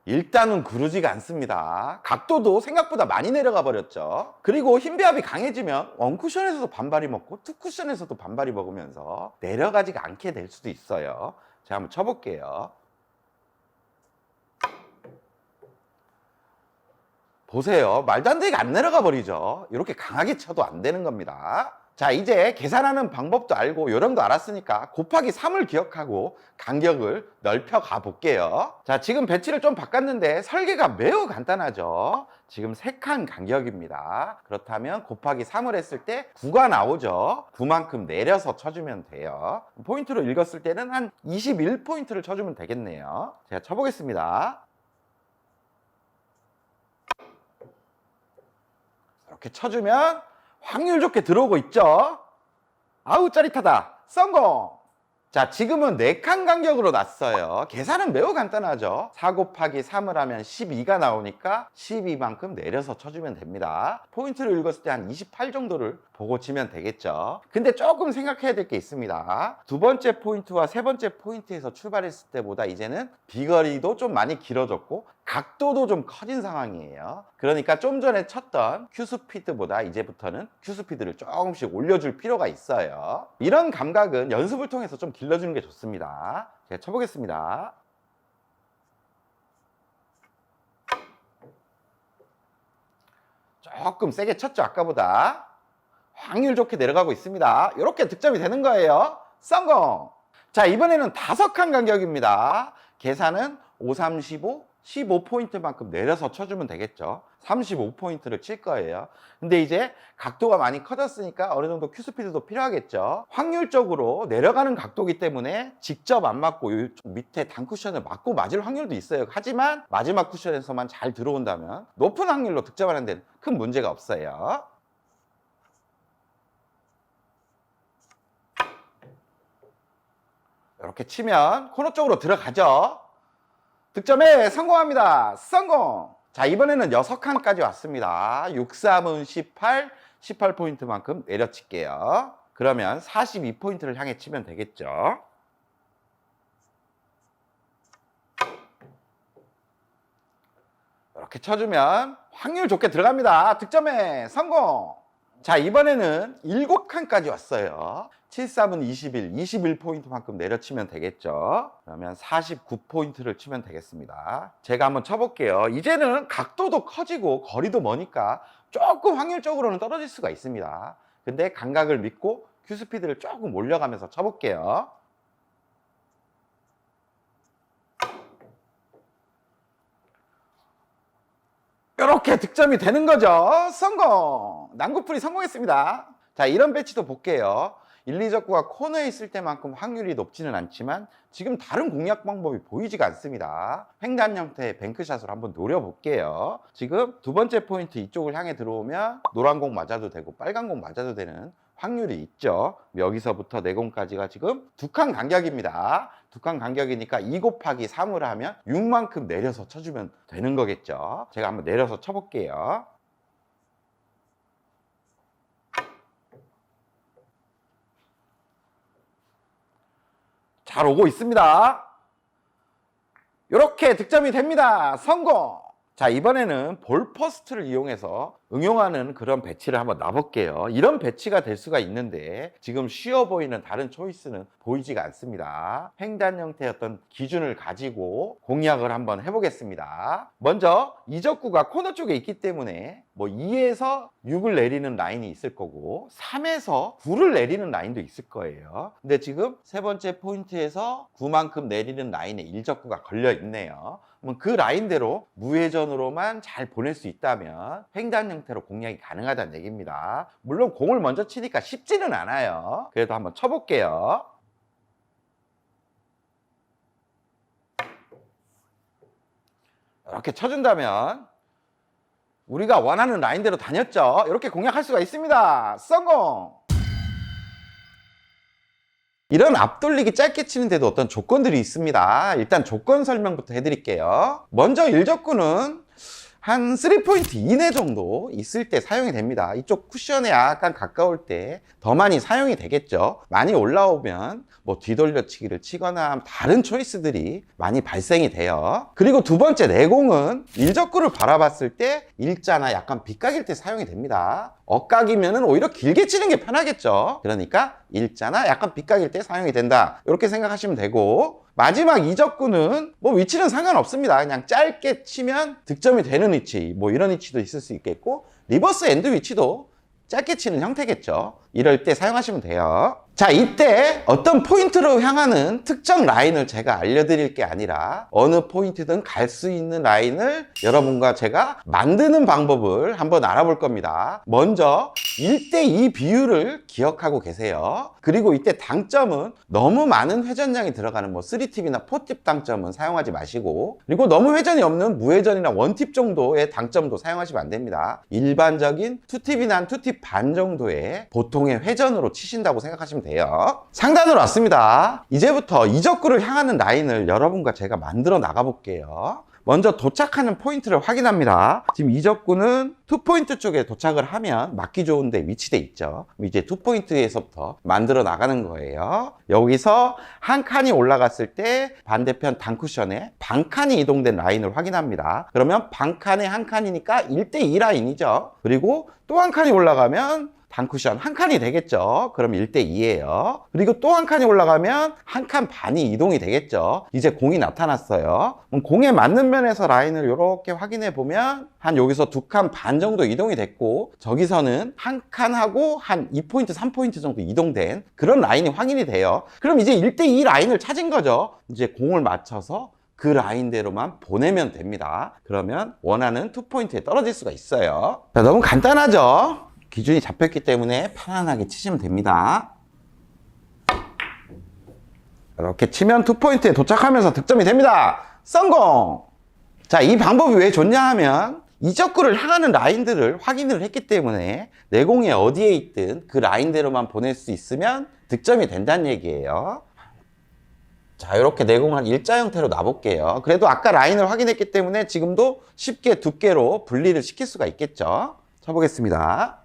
일단은 구르지가 않습니다. 각도도 생각보다 많이 내려가 버렸죠. 그리고 힘 배합이 강해지면 원쿠션에서도 반발이 먹고 투쿠션에서도 반발이 먹으면서 내려가지가 않게 될 수도 있어요. 제가 한번 쳐볼게요. 보세요. 말도 안 되게 안 내려가 버리죠. 이렇게 강하게 쳐도 안 되는 겁니다. 자, 이제 계산하는 방법도 알고 요령도 알았으니까 곱하기 3을 기억하고 간격을 넓혀 가 볼게요. 자, 지금 배치를 좀 바꿨는데 설계가 매우 간단하죠. 지금 3칸 간격입니다. 그렇다면 곱하기 3을 했을 때 9가 나오죠. 9만큼 내려서 쳐주면 돼요. 포인트로 읽었을 때는 한 21포인트를 쳐주면 되겠네요. 제가 쳐보겠습니다. 이렇게 쳐주면 확률 좋게 들어오고 있죠. 아우 짜릿하다. 성공! 자, 지금은 4칸 간격으로 났어요. 계산은 매우 간단하죠. 4 곱하기 3을 하면 12가 나오니까 12만큼 내려서 쳐주면 됩니다. 포인트를 읽었을 때 한 28 정도를 보고 치면 되겠죠. 근데 조금 생각해야 될 게 있습니다. 두 번째 포인트와 세 번째 포인트에서 출발했을 때보다 이제는 비거리도 좀 많이 길어졌고 각도도 좀 커진 상황이에요. 그러니까 좀 전에 쳤던 큐스피드보다 이제부터는 큐스피드를 조금씩 올려줄 필요가 있어요. 이런 감각은 연습을 통해서 좀 길러주는 게 좋습니다. 제가 쳐보겠습니다. 조금 세게 쳤죠, 아까보다. 확률 좋게 내려가고 있습니다. 이렇게 득점이 되는 거예요. 성공! 자, 이번에는 5칸 간격입니다. 계산은 5, 3, 15, 15포인트만큼 내려서 쳐주면 되겠죠. 35포인트를 칠 거예요. 근데 이제 각도가 많이 커졌으니까 어느 정도 큐스피드도 필요하겠죠. 확률적으로 내려가는 각도이기 때문에 직접 안 맞고 밑에 단 쿠션을 맞고 맞을 확률도 있어요. 하지만 마지막 쿠션에서만 잘 들어온다면 높은 확률로 득점하는 데는 큰 문제가 없어요. 이렇게 치면 코너 쪽으로 들어가죠. 득점에 성공합니다. 성공! 자, 이번에는 6칸까지 왔습니다. 6, 3은 18, 18포인트만큼 내려칠게요. 그러면 42포인트를 향해 치면 되겠죠. 이렇게 쳐주면 확률 좋게 들어갑니다. 득점에 성공! 자, 이번에는 7칸까지 왔어요. 7, 3은 21, 21포인트만큼 내려치면 되겠죠. 그러면 49포인트를 치면 되겠습니다. 제가 한번 쳐볼게요. 이제는 각도도 커지고 거리도 머니까 조금 확률적으로는 떨어질 수가 있습니다. 근데 감각을 믿고 큐스피드를 조금 올려가면서 쳐볼게요. 이렇게 득점이 되는 거죠. 성공! 난구풀이 성공했습니다. 자, 이런 배치도 볼게요. 1, 2적구가 코너에 있을 때만큼 확률이 높지는 않지만 지금 다른 공략 방법이 보이지가 않습니다. 횡단 형태의 뱅크샷으로 한번 노려볼게요. 지금 두 번째 포인트 이쪽을 향해 들어오면 노란 공 맞아도 되고 빨간 공 맞아도 되는 확률이 있죠. 여기서부터 내공까지가 지금 두 칸 간격입니다. 두 칸 간격이니까 2 곱하기 3을 하면 6만큼 내려서 쳐주면 되는 거겠죠. 제가 한번 내려서 쳐볼게요. 잘 오고 있습니다. 이렇게 득점이 됩니다. 성공! 자, 이번에는 볼 퍼스트를 이용해서 응용하는 그런 배치를 한번 놔볼게요. 이런 배치가 될 수가 있는데 지금 쉬워 보이는 다른 초이스는 보이지가 않습니다. 횡단 형태의 어떤 기준을 가지고 공략을 한번 해보겠습니다. 먼저 이적구가 코너 쪽에 있기 때문에 뭐 2에서 6을 내리는 라인이 있을 거고 3에서 9를 내리는 라인도 있을 거예요. 근데 지금 세 번째 포인트에서 9만큼 내리는 라인에 1적구가 걸려 있네요. 그 라인대로 무회전으로만 잘 보낼 수 있다면 횡단 형태로 공략이 가능하다는 얘기입니다. 물론 공을 먼저 치니까 쉽지는 않아요. 그래도 한번 쳐볼게요. 이렇게 쳐준다면 우리가 원하는 라인대로 다녔죠. 이렇게 공략할 수가 있습니다. 성공! 이런 앞돌리기 짧게 치는데도 어떤 조건들이 있습니다. 일단 조건 설명부터 해드릴게요. 먼저 1적구는 한 3포인트 이내 정도 있을 때 사용이 됩니다. 이쪽 쿠션에 약간 가까울 때 더 많이 사용이 되겠죠. 많이 올라오면 뭐 뒤돌려치기를 치거나 다른 초이스들이 많이 발생이 돼요. 그리고 두 번째 내공은 1적구를 바라봤을 때 일자나 약간 빗각일 때 사용이 됩니다. 엇각이면 오히려 길게 치는 게 편하겠죠. 그러니까 일자나 약간 빗각일 때 사용이 된다. 이렇게 생각하시면 되고, 마지막 이적구는 뭐 위치는 상관없습니다. 그냥 짧게 치면 득점이 되는 위치, 뭐 이런 위치도 있을 수 있겠고, 리버스 엔드 위치도 짧게 치는 형태겠죠. 이럴 때 사용하시면 돼요. 자, 이때 어떤 포인트로 향하는 특정 라인을 제가 알려드릴 게 아니라 어느 포인트든 갈 수 있는 라인을 여러분과 제가 만드는 방법을 한번 알아볼 겁니다. 먼저 1대2 비율을 기억하고 계세요. 그리고 이때 당점은 너무 많은 회전량이 들어가는 뭐 3팁이나 4팁 당점은 사용하지 마시고, 그리고 너무 회전이 없는 무회전이나 1팁 정도의 당점도 사용하시면 안 됩니다. 일반적인 2팁이나 한 2팁 반 정도의 보통의 회전으로 치신다고 생각하시면 돼요. 상단으로 왔습니다. 이제부터 이적구를 향하는 라인을 여러분과 제가 만들어 나가 볼게요. 먼저 도착하는 포인트를 확인합니다. 지금 이적구는 2포인트 쪽에 도착을 하면 맞기 좋은데 위치돼 있죠. 이제 2포인트에서부터 만들어 나가는 거예요. 여기서 한 칸이 올라갔을 때 반대편 단쿠션에 반 칸이 이동된 라인을 확인합니다. 그러면 반 칸에 한 칸이니까 1대2 라인이죠. 그리고 또 한 칸이 올라가면 단쿠션 한 칸이 되겠죠. 그럼 1대2예요. 그리고 또 한 칸이 올라가면 한 칸 반이 이동이 되겠죠. 이제 공이 나타났어요. 그럼 공에 맞는 면에서 라인을 이렇게 확인해 보면 한 여기서 2칸 반 정도 이동이 됐고, 저기서는 한 칸하고 한 2포인트, 3포인트 정도 이동된 그런 라인이 확인이 돼요. 그럼 이제 1대2 라인을 찾은 거죠. 이제 공을 맞춰서 그 라인대로만 보내면 됩니다. 그러면 원하는 2포인트에 떨어질 수가 있어요. 자, 너무 간단하죠? 기준이 잡혔기 때문에 편안하게 치시면 됩니다. 이렇게 치면 2포인트에 도착하면서 득점이 됩니다. 성공! 자, 이 방법이 왜 좋냐 하면 이적구를 향하는 라인들을 확인을 했기 때문에 내공이 어디에 있든 그 라인대로만 보낼 수 있으면 득점이 된다는 얘기예요. 자, 이렇게 내공을 한 일자 형태로 놔볼게요. 그래도 아까 라인을 확인했기 때문에 지금도 쉽게 두께로 분리를 시킬 수가 있겠죠. 쳐보겠습니다.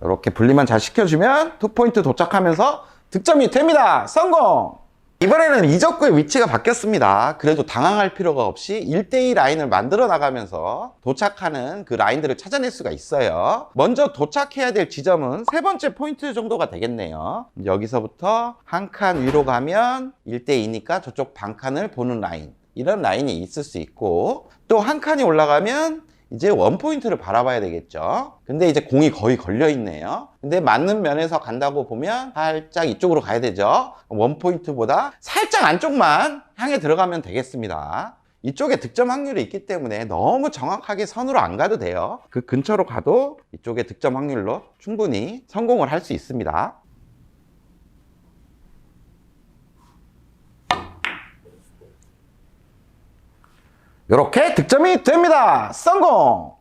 이렇게 분리만 잘 시켜주면 2포인트 도착하면서 득점이 됩니다. 성공! 이번에는 이적구의 위치가 바뀌었습니다. 그래도 당황할 필요가 없이 1대2 라인을 만들어 나가면서 도착하는 그 라인들을 찾아낼 수가 있어요. 먼저 도착해야 될 지점은 세 번째 포인트 정도가 되겠네요. 여기서부터 한 칸 위로 가면 1대2니까 저쪽 반 칸을 보는 라인, 이런 라인이 있을 수 있고, 또 한 칸이 올라가면 이제 1포인트를 바라봐야 되겠죠. 근데 이제 공이 거의 걸려 있네요. 근데 맞는 면에서 간다고 보면 살짝 이쪽으로 가야 되죠. 1포인트보다 살짝 안쪽만 향해 들어가면 되겠습니다. 이쪽에 득점 확률이 있기 때문에 너무 정확하게 선으로 안 가도 돼요. 그 근처로 가도 이쪽에 득점 확률로 충분히 성공을 할 수 있습니다. 이렇게 득점이 됩니다. 성공!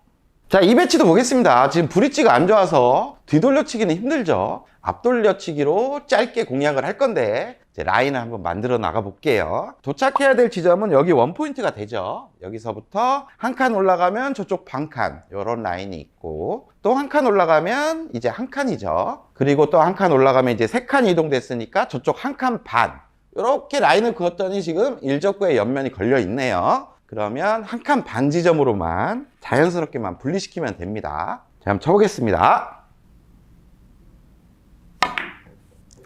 자, 이 배치도 보겠습니다. 지금 브릿지가 안 좋아서 뒤돌려치기는 힘들죠. 앞돌려치기로 짧게 공략을 할 건데 이제 라인을 한번 만들어 나가 볼게요. 도착해야 될 지점은 여기 원포인트가 되죠. 여기서부터 한 칸 올라가면 저쪽 반칸 이런 라인이 있고, 또 한 칸 올라가면 이제 한 칸이죠. 그리고 또 한 칸 올라가면 이제 세 칸 이동됐으니까 저쪽 한 칸 반, 이렇게 라인을 그었더니 지금 일적구에 옆면이 걸려 있네요. 그러면 한 칸 반 지점으로만 자연스럽게만 분리시키면 됩니다. 자, 한번 쳐보겠습니다.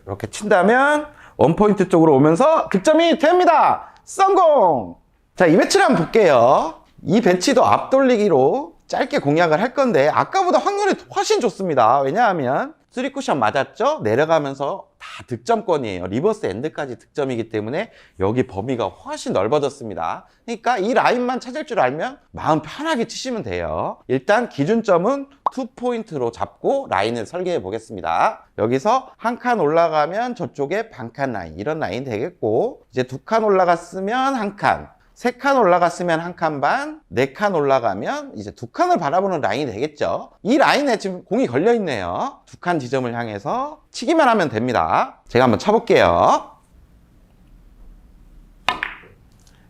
이렇게 친다면 원포인트 쪽으로 오면서 득점이 됩니다. 성공! 자, 이 배치를 한번 볼게요. 이 배치도 앞돌리기로 짧게 공략을 할 건데 아까보다 확률이 훨씬 좋습니다. 왜냐하면 3쿠션 맞았죠? 내려가면서 다 득점권이에요. 리버스 엔드까지 득점이기 때문에 여기 범위가 훨씬 넓어졌습니다. 그러니까 이 라인만 찾을 줄 알면 마음 편하게 치시면 돼요. 일단 기준점은 2포인트로 잡고 라인을 설계해 보겠습니다. 여기서 한 칸 올라가면 저쪽에 반칸 라인, 이런 라인 되겠고, 이제 두 칸 올라갔으면 한 칸, 세 칸 올라갔으면 한 칸 반, 네 칸 올라가면 이제 두 칸을 바라보는 라인이 되겠죠. 이 라인에 지금 공이 걸려 있네요. 두 칸 지점을 향해서 치기만 하면 됩니다. 제가 한번 쳐볼게요.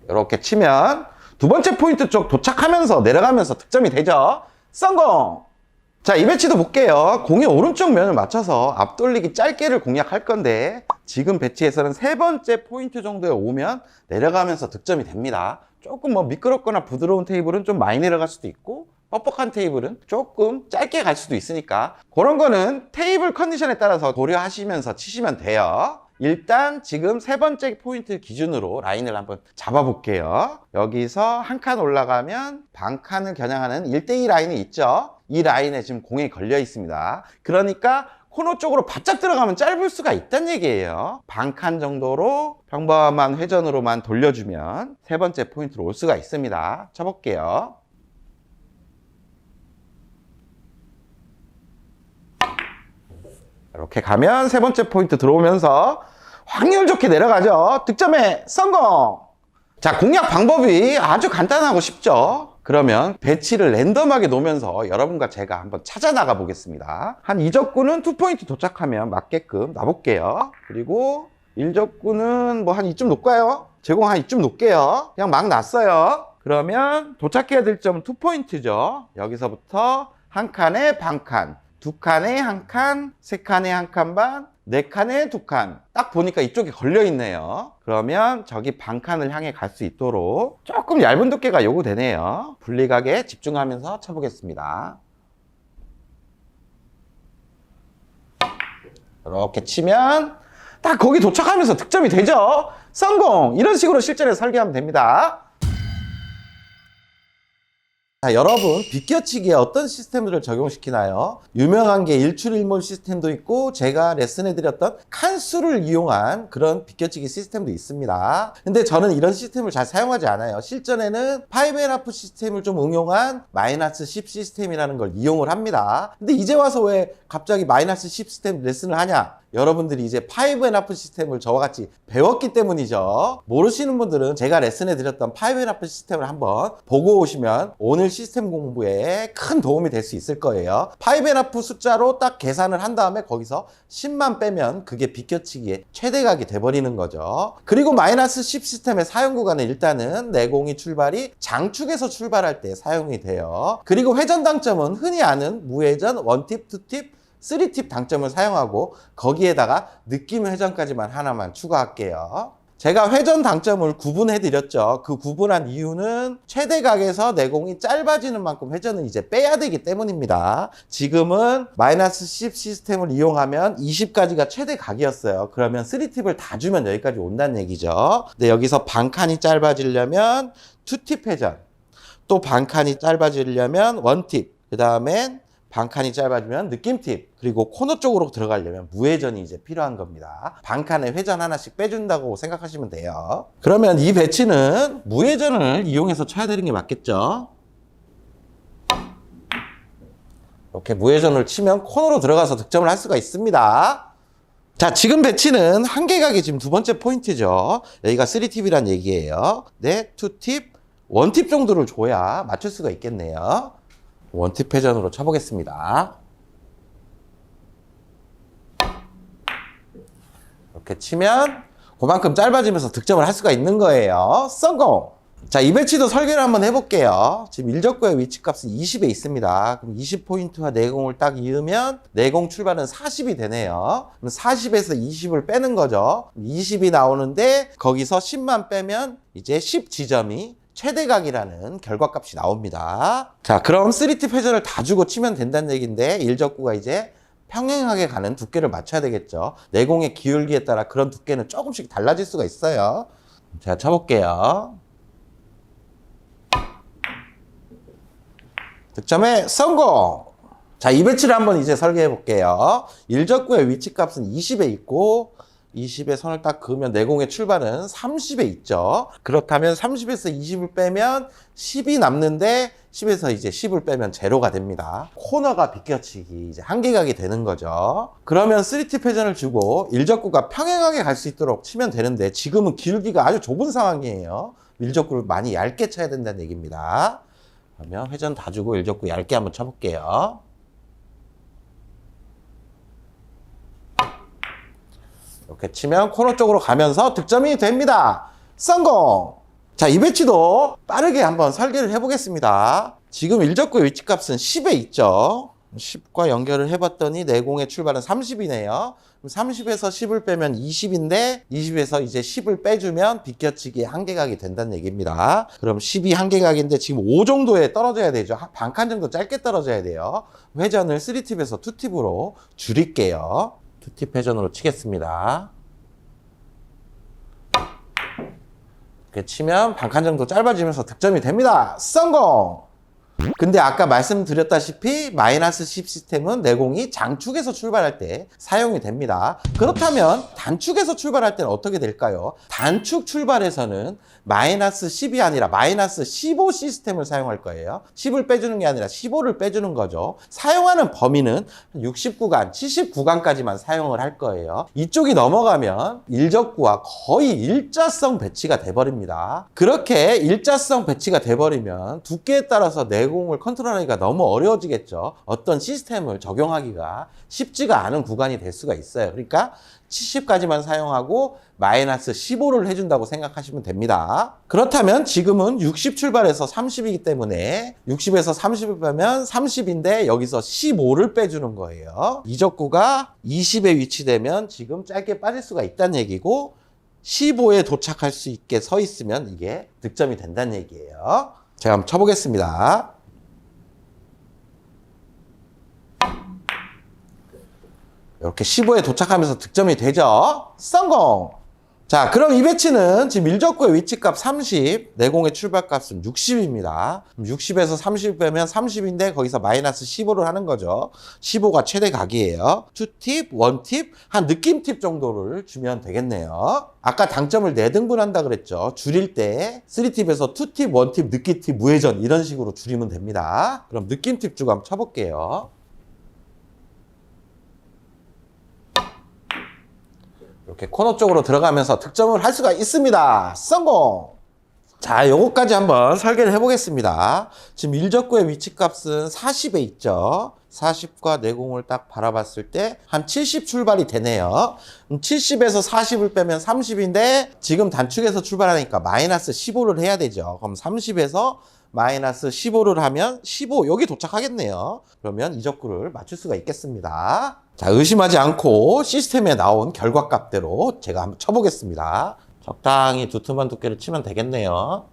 이렇게 치면 두 번째 포인트 쪽 도착하면서 내려가면서 득점이 되죠. 성공! 자, 이 배치도 볼게요. 공의 오른쪽 면을 맞춰서 앞돌리기 짧게를 공략할 건데 지금 배치에서는 세 번째 포인트 정도에 오면 내려가면서 득점이 됩니다. 조금 뭐 미끄럽거나 부드러운 테이블은 좀 많이 내려갈 수도 있고, 뻑뻑한 테이블은 조금 짧게 갈 수도 있으니까 그런 거는 테이블 컨디션에 따라서 고려하시면서 치시면 돼요. 일단 지금 세 번째 포인트 기준으로 라인을 한번 잡아볼게요. 여기서 한 칸 올라가면 반 칸을 겨냥하는 1대2 라인이 있죠. 이 라인에 지금 공이 걸려 있습니다. 그러니까 코너 쪽으로 바짝 들어가면 짧을 수가 있다는 얘기예요. 반 칸 정도로 평범한 회전으로만 돌려주면 세 번째 포인트로 올 수가 있습니다. 쳐볼게요. 이렇게 가면 세 번째 포인트 들어오면서 확률 좋게 내려가죠. 득점에 성공! 자, 공략 방법이 아주 간단하고 쉽죠. 그러면 배치를 랜덤하게 놓으면서 여러분과 제가 한번 찾아 나가 보겠습니다. 한 2적구는 2포인트 도착하면 맞게끔 놔볼게요. 그리고 1적구는 뭐 한 이쯤 놓을까요? 제공 한 이쯤 놓을게요. 그냥 막 놨어요. 그러면 도착해야 될 점은 2포인트죠. 여기서부터 한 칸에 반 칸, 두 칸에 한 칸, 세 칸에 한 칸 반, 네 칸에 두 칸. 딱 보니까 이쪽에 걸려 있네요. 그러면 저기 반 칸을 향해 갈 수 있도록 조금 얇은 두께가 요구되네요. 분리각에 집중하면서 쳐보겠습니다. 이렇게 치면 딱 거기 도착하면서 득점이 되죠. 성공! 이런 식으로 실전에 설계하면 됩니다. 자, 여러분, 비껴치기에 어떤 시스템들을 적용시키나요? 유명한 게 일출일몰 시스템도 있고 제가 레슨해드렸던 칸수를 이용한 그런 비껴치기 시스템도 있습니다. 근데 저는 이런 시스템을 잘 사용하지 않아요. 실전에는 5&1 시스템을 좀 응용한 -10 시스템이라는 걸 이용을 합니다. 근데 이제 와서 왜 갑자기 -10 시스템 레슨을 하냐? 여러분들이 이제 5&1 시스템을 저와 같이 배웠기 때문이죠. 모르시는 분들은 제가 레슨해 드렸던 5&1 시스템을 한번 보고 오시면 오늘 시스템 공부에 큰 도움이 될 수 있을 거예요. 5&1 숫자로 딱 계산을 한 다음에 거기서 10만 빼면 그게 비껴치기의 최대각이 돼버리는 거죠. 그리고 -10 시스템의 사용 구간은 일단은 내공이 출발이 장축에서 출발할 때 사용이 돼요. 그리고 회전 당점은 흔히 아는 무회전, 원팁, 투팁, 3팁 당점을 사용하고 거기에다가 느낌 회전까지만 하나만 추가할게요. 제가 회전 당점을 구분해 드렸죠. 그 구분한 이유는 최대각에서 내공이 짧아지는 만큼 회전은 이제 빼야 되기 때문입니다. 지금은 -10 시스템을 이용하면 20까지가 최대각이었어요. 그러면 3팁을 다 주면 여기까지 온다는 얘기죠. 근데 여기서 반칸이 짧아지려면 2팁 회전, 또 반칸이 짧아지려면 1팁, 그 다음엔 반칸이 짧아지면 느낌팁, 그리고 코너 쪽으로 들어가려면 무회전이 이제 필요한 겁니다. 반칸에 회전 하나씩 빼준다고 생각하시면 돼요. 그러면 이 배치는 무회전을 이용해서 쳐야 되는 게 맞겠죠? 이렇게 무회전을 치면 코너로 들어가서 득점을 할 수가 있습니다. 자, 지금 배치는 한계각이 지금 두 번째 포인트죠. 여기가 3팁이란 얘기예요. 네, 2팁, 1팁 정도를 줘야 맞출 수가 있겠네요. 1팁 회전으로 쳐보겠습니다. 이렇게 치면 그만큼 짧아지면서 득점을 할 수가 있는 거예요. 성공! 자, 이 배치도 설계를 한번 해볼게요. 지금 일적구의 위치값은 20에 있습니다. 그럼 20포인트와 내공을 딱 이으면 내공 출발은 40이 되네요. 그럼 40에서 20을 빼는 거죠. 20이 나오는데 거기서 10만 빼면 이제 10 지점이 최대각이라는 결과값이 나옵니다. 자, 그럼 3팁 회전을 다 주고 치면 된다는 얘기인데 일적구가 이제 평행하게 가는 두께를 맞춰야 되겠죠. 내공의 기울기에 따라 그런 두께는 조금씩 달라질 수가 있어요. 자, 쳐볼게요. 득점에 성공! 자, 이 배치를 한번 이제 설계해 볼게요. 일적구의 위치값은 20에 있고 20에 선을 딱 그으면 내공의 출발은 30에 있죠. 그렇다면 30에서 20을 빼면 10이 남는데 10에서 이제 10을 빼면 제로가 됩니다. 코너가 비껴치기 이제 한계각이 되는 거죠. 그러면 3팁 회전을 주고 일적구가 평행하게 갈 수 있도록 치면 되는데 지금은 기울기가 아주 좁은 상황이에요. 일적구를 많이 얇게 쳐야 된다는 얘기입니다. 그러면 회전 다 주고 일적구 얇게 한번 쳐볼게요. 이렇게 치면 코너 쪽으로 가면서 득점이 됩니다. 성공! 자, 이 배치도 빠르게 한번 설계를 해보겠습니다. 지금 일적구의 위치값은 10에 있죠. 10과 연결을 해봤더니 내공의 출발은 30이네요. 30에서 10을 빼면 20인데 20에서 이제 10을 빼주면 비껴치기의 한계각이 된다는 얘기입니다. 그럼 10이 한계각인데 지금 5 정도에 떨어져야 되죠. 반칸 정도 짧게 떨어져야 돼요. 회전을 3팁에서 2팁으로 줄일게요. 2팁 회전으로 치겠습니다. 이렇게 치면 반칸 정도 짧아지면서 득점이 됩니다. 성공! 근데 아까 말씀드렸다시피 마이너스 10 시스템은 내공이 장축에서 출발할 때 사용이 됩니다. 그렇다면 단축에서 출발할 때는 어떻게 될까요? 단축 출발에서는 마이너스 10이 아니라 마이너스 15 시스템을 사용할 거예요. 10을 빼주는 게 아니라 15를 빼주는 거죠. 사용하는 범위는 60구간, 70구간까지만 사용을 할 거예요. 이쪽이 넘어가면 일적구와 거의 일자성 배치가 돼버립니다. 그렇게 일자성 배치가 돼버리면 두께에 따라서 내공을 컨트롤하기가 너무 어려워지겠죠. 어떤 시스템을 적용하기가 쉽지가 않은 구간이 될 수가 있어요. 그러니까 70까지만 사용하고 마이너스 15를 해준다고 생각하시면 됩니다. 그렇다면 지금은 60 출발해서 30이기 때문에 60에서 30을 빼면 30인데 여기서 15를 빼주는 거예요. 이적구가 20에 위치되면 지금 짧게 빠질 수가 있다는 얘기고 15에 도착할 수 있게 서 있으면 이게 득점이 된다는 얘기예요. 제가 한번 쳐보겠습니다. 이렇게 15에 도착하면서 득점이 되죠. 성공! 자, 그럼 이 배치는 지금 일적구의 위치값 30, 내공의 출발값은 60입니다. 60에서 30 빼면 30인데 거기서 마이너스 15를 하는 거죠. 15가 최대각이에요. 2팁, 1팁, 한 느낌팁 정도를 주면 되겠네요. 아까 당점을 4등분 한다 그랬죠. 줄일 때 3팁에서 2팁, 1팁, 느낌팁, 무회전 이런 식으로 줄이면 됩니다. 그럼 느낌팁 주고 한번 쳐볼게요. 이렇게 코너 쪽으로 들어가면서 득점을 할 수가 있습니다. 성공! 자, 요거까지 한번 설계를 해보겠습니다. 지금 일적구의 위치값은 40에 있죠. 40과 내공을 딱 바라봤을 때 한 70 출발이 되네요. 70에서 40을 빼면 30인데 지금 단축에서 출발하니까 마이너스 15를 해야 되죠. 그럼 30에서 마이너스 15를 하면 15 여기 도착하겠네요. 그러면 이적구를 맞출 수가 있겠습니다. 자, 의심하지 않고 시스템에 나온 결과값대로 제가 한번 쳐보겠습니다. 적당히 두툼한 두께를 치면 되겠네요.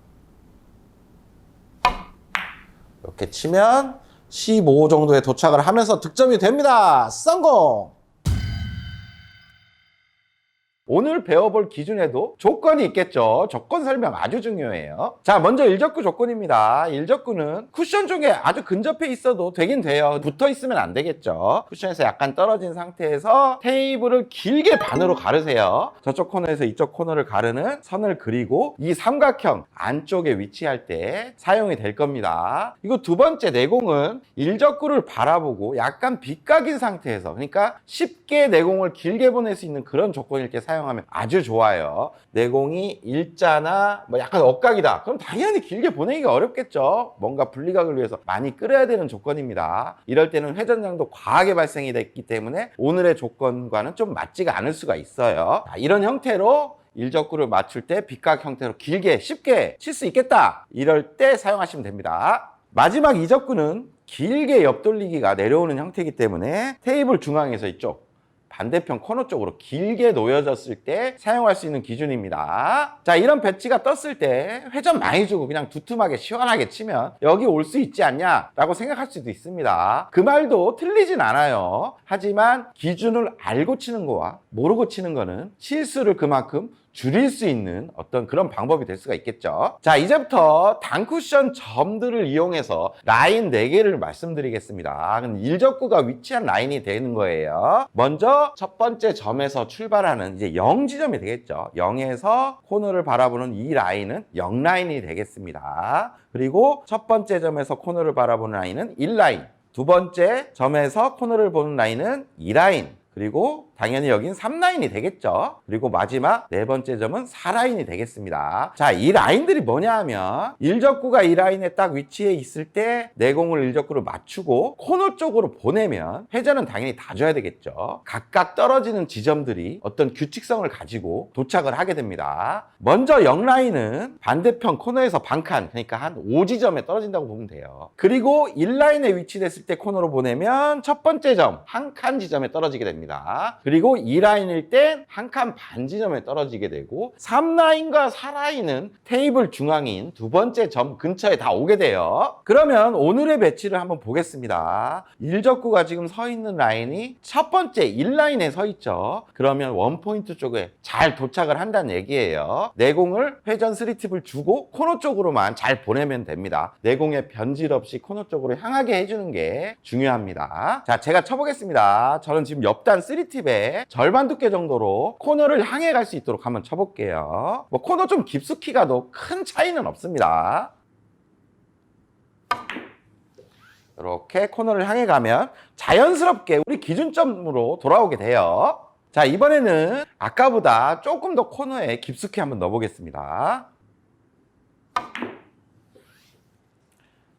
이렇게 치면 15 정도에 도착을 하면서 득점이 됩니다. 성공! 오늘 배워볼 기준에도 조건이 있겠죠. 조건 설명 아주 중요해요. 자, 먼저 일적구 조건입니다. 일적구는 쿠션 쪽에 아주 근접해 있어도 되긴 돼요. 붙어 있으면 안 되겠죠. 쿠션에서 약간 떨어진 상태에서 테이블을 길게 반으로 가르세요. 저쪽 코너에서 이쪽 코너를 가르는 선을 그리고 이 삼각형 안쪽에 위치할 때 사용이 될 겁니다. 이거 두 번째 내공은 일적구를 바라보고 약간 빗각인 상태에서, 그러니까 쉽게 내공을 길게 보낼 수 있는 그런 조건일 때 사용하면 아주 좋아요. 내공이 일자나 뭐 약간 억각이다. 그럼 당연히 길게 보내기가 어렵겠죠. 뭔가 분리각을 위해서 많이 끌어야 되는 조건입니다. 이럴 때는 회전량도 과하게 발생이 됐기 때문에 오늘의 조건과는 좀 맞지가 않을 수가 있어요. 자, 이런 형태로 일적구를 맞출 때 빗각 형태로 길게 쉽게 칠 수 있겠다. 이럴 때 사용하시면 됩니다. 마지막 이적구는 길게 옆돌리기가 내려오는 형태이기 때문에 테이블 중앙에서 이쪽 반대편 코너 쪽으로 길게 놓여졌을 때 사용할 수 있는 기준입니다. 자, 이런 배치가 떴을 때 회전 많이 주고 그냥 두툼하게 시원하게 치면 여기 올 수 있지 않냐 라고 생각할 수도 있습니다. 그 말도 틀리진 않아요. 하지만 기준을 알고 치는 거와 모르고 치는 거는 실수를 그만큼 줄일 수 있는 어떤 그런 방법이 될 수가 있겠죠. 자, 이제부터 단쿠션 점들을 이용해서 라인 4개를 말씀드리겠습니다. 일적구가 위치한 라인이 되는 거예요. 먼저 첫 번째 점에서 출발하는 이제 0지점이 되겠죠. 0에서 코너를 바라보는 이 라인은 0라인이 되겠습니다. 그리고 첫 번째 점에서 코너를 바라보는 라인은 1라인, 두 번째 점에서 코너를 보는 라인은 2라인, 그리고 당연히 여긴 3라인이 되겠죠. 그리고 마지막 네 번째 점은 4라인이 되겠습니다. 자, 이 라인들이 뭐냐 하면 일적구가 이 라인에 딱 위치해 있을 때 내공을 일적구를 맞추고 코너 쪽으로 보내면 회전은 당연히 다 줘야 되겠죠. 각각 떨어지는 지점들이 어떤 규칙성을 가지고 도착을 하게 됩니다. 먼저 0라인은 반대편 코너에서 반칸, 그러니까 한 5지점에 떨어진다고 보면 돼요. 그리고 1라인에 위치됐을 때 코너로 보내면 첫 번째 점, 한 칸 지점에 떨어지게 됩니다. 그리고 2라인일 땐 한 칸 반 지점에 떨어지게 되고 3라인과 4라인은 테이블 중앙인 두 번째 점 근처에 다 오게 돼요. 그러면 오늘의 배치를 한번 보겠습니다. 일적구가 지금 서 있는 라인이 첫 번째 1라인에 서 있죠. 그러면 원포인트 쪽에 잘 도착을 한다는 얘기예요. 내공을 회전 3팁을 주고 코너 쪽으로만 잘 보내면 됩니다. 내공의 변질 없이 코너 쪽으로 향하게 해주는 게 중요합니다. 자, 제가 쳐보겠습니다. 저는 지금 옆단 3팁에 절반 두께 정도로 코너를 향해 갈 수 있도록 한번 쳐볼게요. 뭐 코너 좀 깊숙이 가도 큰 차이는 없습니다. 이렇게 코너를 향해 가면 자연스럽게 우리 기준점으로 돌아오게 돼요. 자, 이번에는 아까보다 조금 더 코너에 깊숙이 한번 넣어보겠습니다.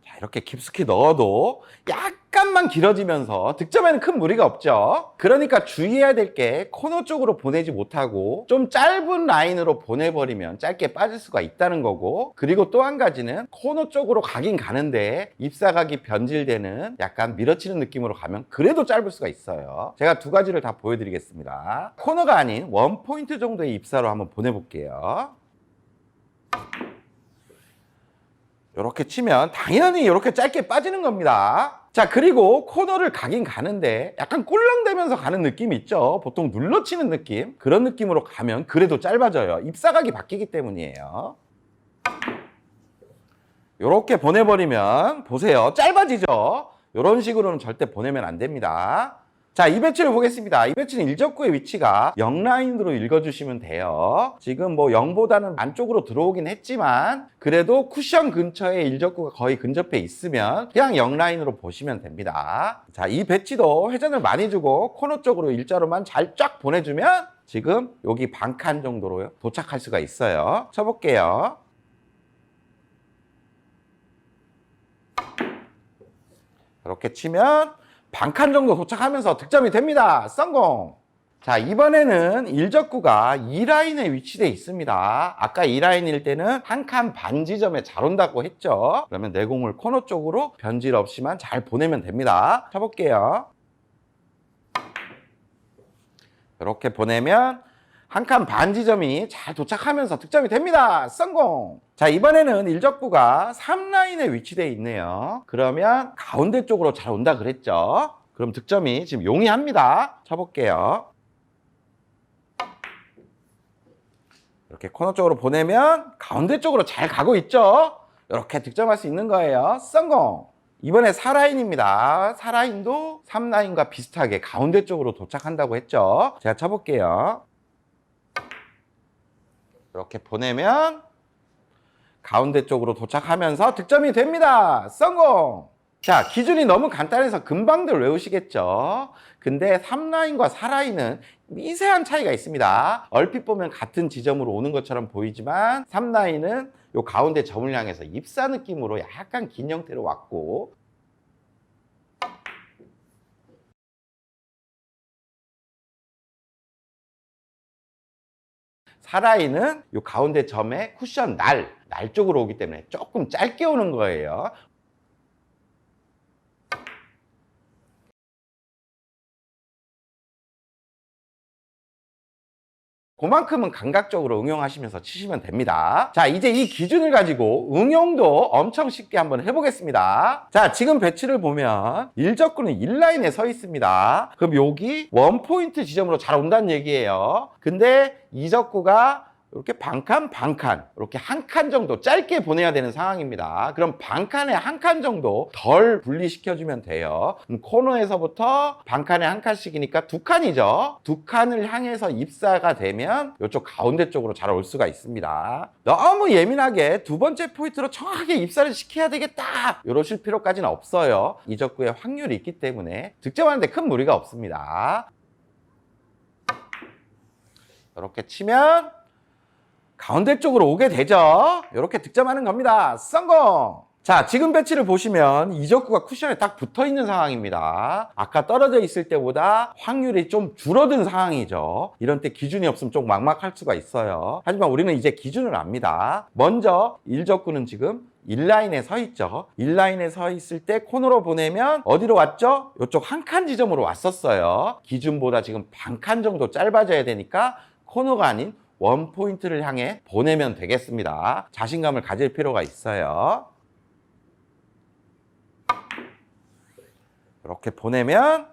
자, 이렇게 깊숙이 넣어도 약간만 길어지면서 득점에는 큰 무리가 없죠. 그러니까 주의해야 될 게 코너 쪽으로 보내지 못하고 좀 짧은 라인으로 보내버리면 짧게 빠질 수가 있다는 거고, 그리고 또 한 가지는 코너 쪽으로 가긴 가는데 입사각이 변질되는 약간 밀어치는 느낌으로 가면 그래도 짧을 수가 있어요. 제가 두 가지를 다 보여드리겠습니다. 코너가 아닌 원포인트 정도의 입사로 한번 보내볼게요. 이렇게 치면 당연히 이렇게 짧게 빠지는 겁니다. 자, 그리고 코너를 가긴 가는데 약간 꿀렁대면서 가는 느낌이 있죠. 보통 눌러치는 느낌, 그런 느낌으로 가면 그래도 짧아져요. 입사각이 바뀌기 때문이에요. 이렇게 보내버리면 보세요, 짧아지죠. 이런 식으로는 절대 보내면 안 됩니다. 자, 이 배치를 보겠습니다. 이 배치는 일적구의 위치가 0라인으로 읽어주시면 돼요. 지금 뭐 0보다는 안쪽으로 들어오긴 했지만 그래도 쿠션 근처에 일적구가 거의 근접해 있으면 그냥 0라인으로 보시면 됩니다. 자, 이 배치도 회전을 많이 주고 코너 쪽으로 일자로만 잘 쫙 보내주면 지금 여기 반칸 정도로 도착할 수가 있어요. 쳐볼게요. 이렇게 치면 반칸 정도 도착하면서 득점이 됩니다. 성공! 자, 이번에는 일적구가 2라인에 위치되어 있습니다. 아까 2라인일 때는 한 칸 반 지점에 잘 온다고 했죠. 그러면 내공을 코너 쪽으로 변질 없이만 잘 보내면 됩니다. 쳐볼게요. 이렇게 보내면 한 칸 반 지점이 잘 도착하면서 득점이 됩니다. 성공! 자, 이번에는 일적구가 3라인에 위치되어 있네요. 그러면 가운데 쪽으로 잘 온다 그랬죠. 그럼 득점이 지금 용이합니다. 쳐볼게요. 이렇게 코너 쪽으로 보내면 가운데 쪽으로 잘 가고 있죠. 이렇게 득점할 수 있는 거예요. 성공! 이번에 4라인입니다. 4라인도 3라인과 비슷하게 가운데 쪽으로 도착한다고 했죠. 제가 쳐볼게요. 이렇게 보내면 가운데 쪽으로 도착하면서 득점이 됩니다. 성공! 자, 기준이 너무 간단해서 금방들 외우시겠죠? 근데 3라인과 4라인은 미세한 차이가 있습니다. 얼핏 보면 같은 지점으로 오는 것처럼 보이지만 3라인은 요 가운데 점을 향해서 입사 느낌으로 약간 긴 형태로 왔고, 4라인은 요 가운데 점에 쿠션 날 쪽으로 오기 때문에 조금 짧게 오는 거예요. 그만큼은 감각적으로 응용하시면서 치시면 됩니다. 자, 이제 이 기준을 가지고 응용도 엄청 쉽게 한번 해보겠습니다. 자, 지금 배치를 보면 일적구는 1라인에 서 있습니다. 그럼 여기 원포인트 지점으로 잘 온다는 얘기예요. 근데 이적구가 이렇게 반칸 이렇게 한 칸 정도 짧게 보내야 되는 상황입니다. 그럼 반칸에 한 칸 정도 덜 분리시켜주면 돼요. 그럼 코너에서부터 반칸에 한 칸씩이니까 2칸이죠. 2칸을 향해서 입사가 되면 이쪽 가운데 쪽으로 잘 올 수가 있습니다. 너무 예민하게 두 번째 포인트로 정확하게 입사를 시켜야 되겠다 이러실 필요까지는 없어요. 이적구의 확률이 있기 때문에 득점하는데 큰 무리가 없습니다. 이렇게 치면 가운데 쪽으로 오게 되죠. 이렇게 득점하는 겁니다. 성공! 자, 지금 배치를 보시면 이적구가 쿠션에 딱 붙어 있는 상황입니다. 아까 떨어져 있을 때보다 확률이 좀 줄어든 상황이죠. 이런 때 기준이 없으면 좀 막막할 수가 있어요. 하지만 우리는 이제 기준을 압니다. 먼저 일적구는 지금 1라인에 서 있죠. 1라인에 서 있을 때 코너로 보내면 어디로 왔죠? 이쪽 한 칸 지점으로 왔었어요. 기준보다 지금 반칸 정도 짧아져야 되니까 코너가 아닌 원포인트를 향해 보내면 되겠습니다. 자신감을 가질 필요가 있어요. 이렇게 보내면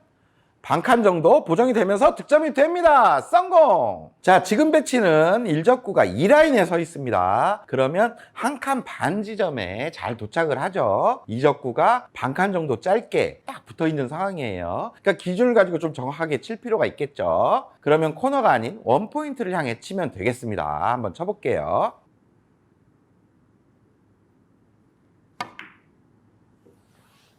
반칸 정도 보정이 되면서 득점이 됩니다. 성공! 자, 지금 배치는 일적구가 2라인에 서 있습니다. 그러면 한 칸 반 지점에 잘 도착을 하죠. 이적구가 반칸 정도 짧게 딱 붙어 있는 상황이에요. 그러니까 기준을 가지고 좀 정확하게 칠 필요가 있겠죠. 그러면 코너가 아닌 원포인트를 향해 치면 되겠습니다. 한번 쳐볼게요.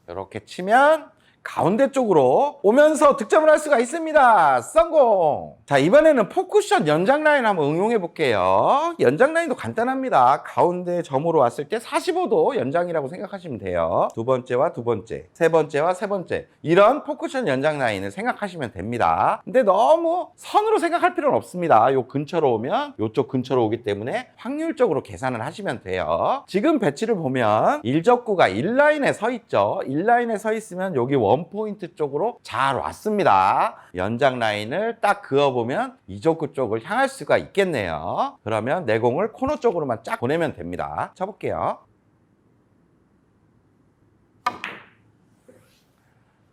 이렇게 치면 가운데 쪽으로 오면서 득점을 할 수가 있습니다. 성공! 자, 이번에는 포쿠션 연장 라인 한번 응용해 볼게요. 연장 라인도 간단합니다. 가운데 점으로 왔을 때 45도 연장이라고 생각하시면 돼요. 두 번째와 두 번째, 세 번째와 세 번째, 이런 포쿠션 연장 라인을 생각하시면 됩니다. 근데 너무 선으로 생각할 필요는 없습니다. 요 근처로 오면 요쪽 근처로 오기 때문에 확률적으로 계산을 하시면 돼요. 지금 배치를 보면 일적구가 1라인에 서 있죠. 1라인에 서 있으면 여기 원포인트 쪽으로 잘 왔습니다. 연장 라인을 딱 그어보면 이적구 쪽을 향할 수가 있겠네요. 그러면 내 공을 코너 쪽으로만 쫙 보내면 됩니다. 쳐볼게요.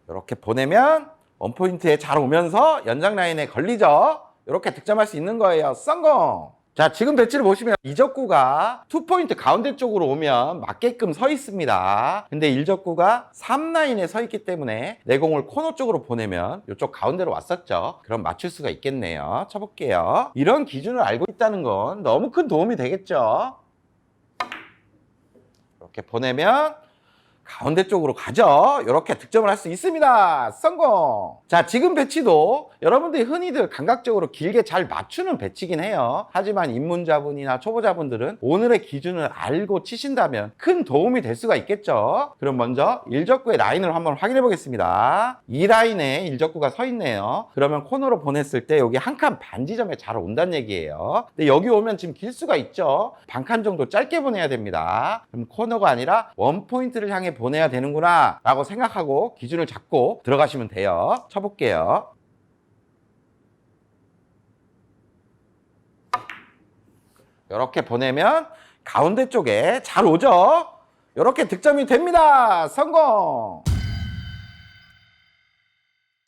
이렇게 보내면 원포인트에 잘 오면서 연장 라인에 걸리죠. 이렇게 득점할 수 있는 거예요. 성공! 자, 지금 배치를 보시면 이적구가 2포인트 가운데 쪽으로 오면 맞게끔 서 있습니다. 근데 일적구가 3라인에 서 있기 때문에 내 공을 코너 쪽으로 보내면 이쪽 가운데로 왔었죠. 그럼 맞출 수가 있겠네요. 쳐볼게요. 이런 기준을 알고 있다는 건 너무 큰 도움이 되겠죠. 이렇게 보내면 가운데 쪽으로 가죠. 이렇게 득점을 할 수 있습니다. 성공! 자, 지금 배치도 여러분들이 흔히들 감각적으로 길게 잘 맞추는 배치긴 해요. 하지만 입문자분이나 초보자분들은 오늘의 기준을 알고 치신다면 큰 도움이 될 수가 있겠죠. 그럼 먼저 일적구의 라인을 한번 확인해 보겠습니다. 이 라인에 일적구가 서 있네요. 그러면 코너로 보냈을 때 여기 한 칸 반 지점에 잘 온다는 얘기예요. 근데 여기 오면 지금 길 수가 있죠. 반칸 정도 짧게 보내야 됩니다. 그럼 코너가 아니라 원포인트를 향해 보내야 되는구나 라고 생각하고 기준을 잡고 들어가시면 돼요. 쳐볼게요. 이렇게 보내면 가운데 쪽에 잘 오죠. 이렇게 득점이 됩니다. 성공!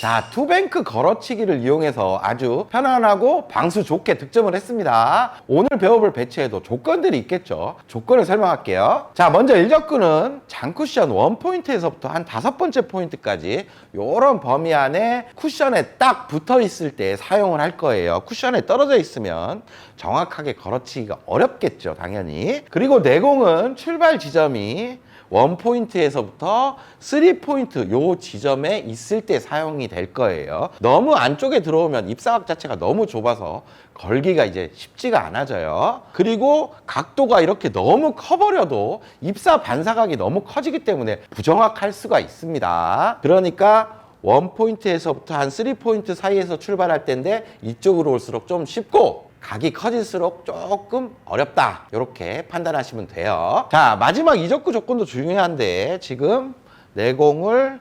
자, 투뱅크 걸어치기를 이용해서 아주 편안하고 방수 좋게 득점을 했습니다. 오늘 배워볼 배치에도 조건들이 있겠죠. 조건을 설명할게요. 자, 먼저 일적구는 장쿠션 원포인트에서부터 한 5번째 포인트까지 이런 범위 안에 쿠션에 딱 붙어 있을 때 사용을 할 거예요. 쿠션에 떨어져 있으면 정확하게 걸어치기가 어렵겠죠, 당연히. 그리고 내공은 출발 지점이 원포인트에서부터 3포인트 요 지점에 있을 때 사용이 될 거예요. 너무 안쪽에 들어오면 입사각 자체가 너무 좁아서 걸기가 이제 쉽지가 않아져요. 그리고 각도가 이렇게 너무 커버려도 입사 반사각이 너무 커지기 때문에 부정확할 수가 있습니다. 그러니까 원포인트에서부터 한 3포인트 사이에서 출발할 때인데 이쪽으로 올수록 좀 쉽고 각이 커질수록 조금 어렵다, 이렇게 판단하시면 돼요. 자, 마지막 이적구 조건도 중요한데 지금 내공을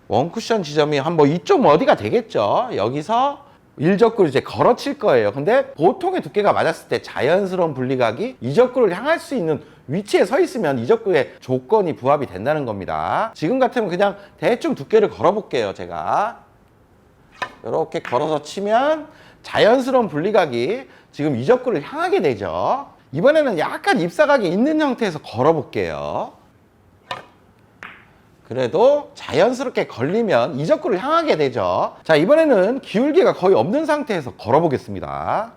원쿠션 지점이 한 뭐 이쪽 어디가 되겠죠. 여기서 일적구를 이제 걸어칠 거예요. 근데 보통의 두께가 맞았을 때 자연스러운 분리각이 이적구를 향할 수 있는 위치에 서 있으면 이적구의 조건이 부합이 된다는 겁니다. 지금 같으면 그냥 대충 두께를 걸어 볼게요. 제가 이렇게 걸어서 치면 자연스러운 분리각이 지금 이적구를 향하게 되죠. 이번에는 약간 입사각이 있는 형태에서 걸어 볼게요. 그래도 자연스럽게 걸리면 이적구를 향하게 되죠. 자, 이번에는 기울기가 거의 없는 상태에서 걸어 보겠습니다.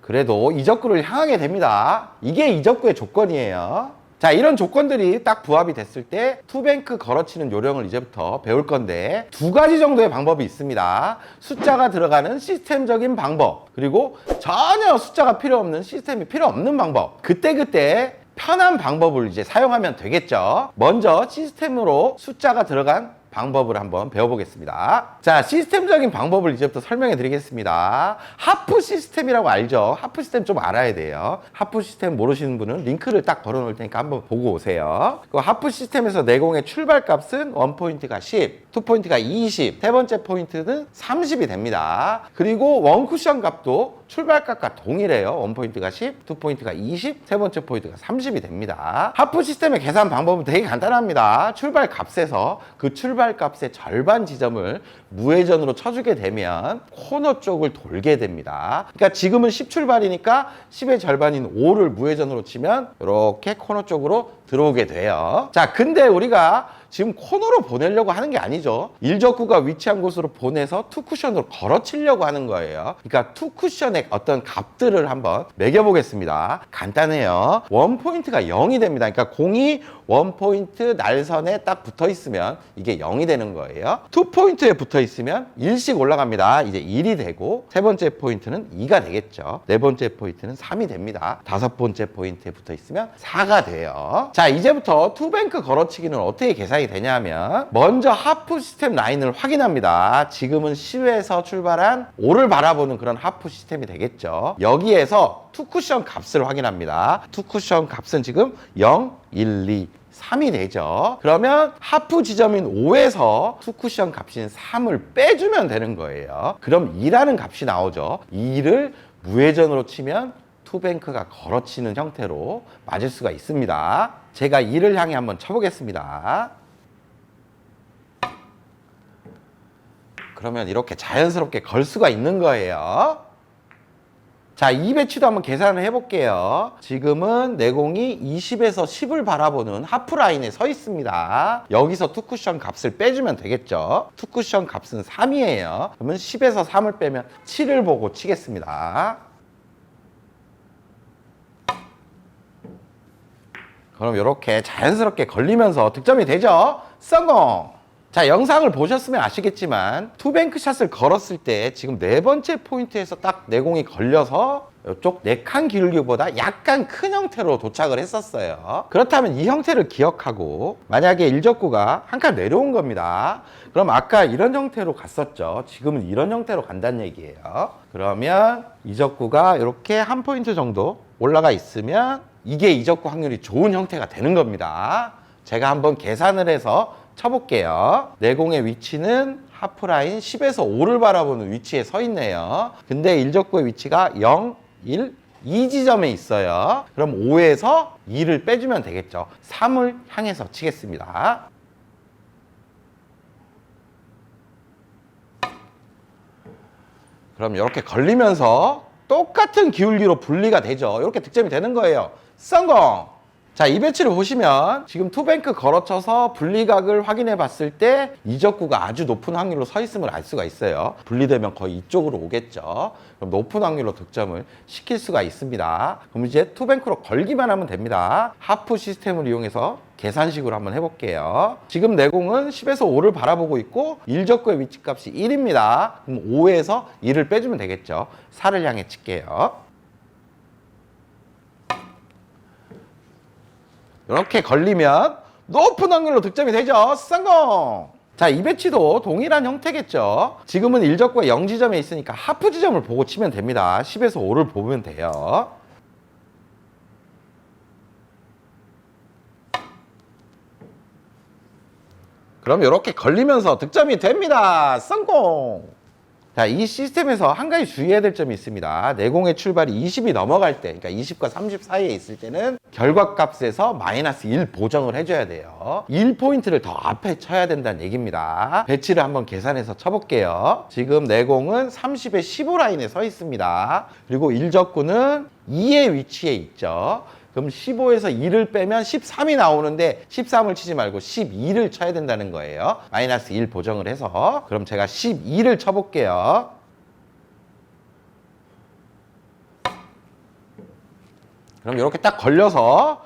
그래도 이적구를 향하게 됩니다. 이게 이적구의 조건이에요. 자, 이런 조건들이 딱 부합이 됐을 때 투뱅크 걸어치는 요령을 이제부터 배울 건데 2가지 정도의 방법이 있습니다. 숫자가 들어가는 시스템적인 방법, 그리고 전혀 숫자가 필요 없는 시스템이 필요 없는 방법. 그때그때 편한 방법을 이제 사용하면 되겠죠. 먼저 시스템으로 숫자가 들어간 방법을 한번 배워보겠습니다. 자, 시스템적인 방법을 이제부터 설명해 드리겠습니다. 하프 시스템이라고 알죠? 하프 시스템 좀 알아야 돼요. 하프 시스템 모르시는 분은 링크를 딱 걸어 놓을 테니까 한번 보고 오세요. 그 하프 시스템에서 내공의 출발 값은 1포인트가 10, 2포인트가 20, 세 번째 포인트는 30이 됩니다. 그리고 원쿠션 값도 출발 값과 동일해요. 1포인트가 10, 2포인트가 20, 세 번째 포인트가 30이 됩니다. 하프 시스템의 계산 방법은 되게 간단합니다. 출발 값에서 그 출발 값의 절반 지점을 무회전으로 쳐주게 되면 코너 쪽을 돌게 됩니다. 그러니까 지금은 10 출발이니까 10의 절반인 5를 무회전으로 치면 이렇게 코너 쪽으로 들어오게 돼요. 자, 근데 우리가 지금 코너로 보내려고 하는 게 아니죠. 일적구가 위치한 곳으로 보내서 투쿠션으로 걸어치려고 하는 거예요. 그러니까 투쿠션의 어떤 값들을 한번 매겨보겠습니다. 간단해요. 원포인트가 0이 됩니다. 그러니까 공이 원포인트 날선에 딱 붙어 있으면 이게 0이 되는 거예요. 2포인트에 붙어 있으면 1씩 올라갑니다. 이제 1이 되고, 세 번째 포인트는 2가 되겠죠. 네 번째 포인트는 3이 됩니다. 다섯 번째 포인트에 붙어 있으면 4가 돼요. 자, 이제부터 투뱅크 걸어치기는 어떻게 계산이 되냐면, 먼저 하프 시스템 라인을 확인합니다. 지금은 10에서 출발한 5를 바라보는 그런 하프 시스템이 되겠죠. 여기에서 투쿠션 값을 확인합니다. 투쿠션 값은 지금 0, 1, 2, 3이 되죠. 그러면 하프 지점인 5에서 투쿠션 값인 3을 빼주면 되는 거예요. 그럼 2라는 값이 나오죠. 2를 무회전으로 치면 투뱅크가 걸어치는 형태로 맞을 수가 있습니다. 제가 2를 향해 한번 쳐보겠습니다. 그러면 이렇게 자연스럽게 걸 수가 있는 거예요. 자, 이 배치도 한번 계산을 해볼게요. 지금은 내공이 20에서 10을 바라보는 하프라인에 서 있습니다. 여기서 투쿠션 값을 빼주면 되겠죠. 투쿠션 값은 3이에요. 그러면 10에서 3을 빼면 7을 보고 치겠습니다. 그럼 이렇게 자연스럽게 걸리면서 득점이 되죠. 성공! 자, 영상을 보셨으면 아시겠지만 투뱅크 샷을 걸었을 때 지금 네 번째 포인트에서 딱 내공이 걸려서 이쪽 4칸 기울기보다 약간 큰 형태로 도착을 했었어요. 그렇다면 이 형태를 기억하고, 만약에 일적구가 한 칸 내려온 겁니다. 그럼 아까 이런 형태로 갔었죠. 지금은 이런 형태로 간다는 얘기예요. 그러면 이적구가 이렇게 한 포인트 정도 올라가 있으면 이게 이적구 확률이 좋은 형태가 되는 겁니다. 제가 한번 계산을 해서 쳐볼게요. 내공의 위치는 하프라인 10에서 5를 바라보는 위치에 서 있네요. 근데 일적구의 위치가 0, 1, 2 지점에 있어요. 그럼 5에서 2를 빼주면 되겠죠. 3을 향해서 치겠습니다. 그럼 이렇게 걸리면서 똑같은 기울기로 분리가 되죠. 이렇게 득점이 되는 거예요. 성공! 자, 이 배치를 보시면 지금 투뱅크 걸어쳐서 분리각을 확인해 봤을 때 이적구가 아주 높은 확률로 서 있음을 알 수가 있어요. 분리되면 거의 이쪽으로 오겠죠. 그럼 높은 확률로 득점을 시킬 수가 있습니다. 그럼 이제 투뱅크로 걸기만 하면 됩니다. 하프 시스템을 이용해서 계산식으로 한번 해볼게요. 지금 내 공은 10에서 5를 바라보고 있고 일적구의 위치값이 1입니다. 그럼 5에서 1을 빼주면 되겠죠. 4를 향해 칠게요. 이렇게 걸리면 높은 확률로 득점이 되죠. 성공! 자, 이 배치도 동일한 형태겠죠. 지금은 일적구가 0지점에 있으니까 하프 지점을 보고 치면 됩니다. 10에서 5를 보면 돼요. 그럼 이렇게 걸리면서 득점이 됩니다. 성공! 자, 이 시스템에서 한 가지 주의해야 될 점이 있습니다. 내공의 출발이 20이 넘어갈 때, 그러니까 20과 30 사이에 있을 때는 결과값에서 마이너스 1 보정을 해줘야 돼요. 1포인트를 더 앞에 쳐야 된다는 얘기입니다. 배치를 한번 계산해서 쳐볼게요. 지금 내공은 30에 15 라인에 서 있습니다. 그리고 일적구는 2의 위치에 있죠. 그럼 15에서 2를 빼면 13이 나오는데 13을 치지 말고 12를 쳐야 된다는 거예요. 마이너스 1 보정을 해서. 그럼 제가 12를 쳐볼게요. 그럼 이렇게 딱 걸려서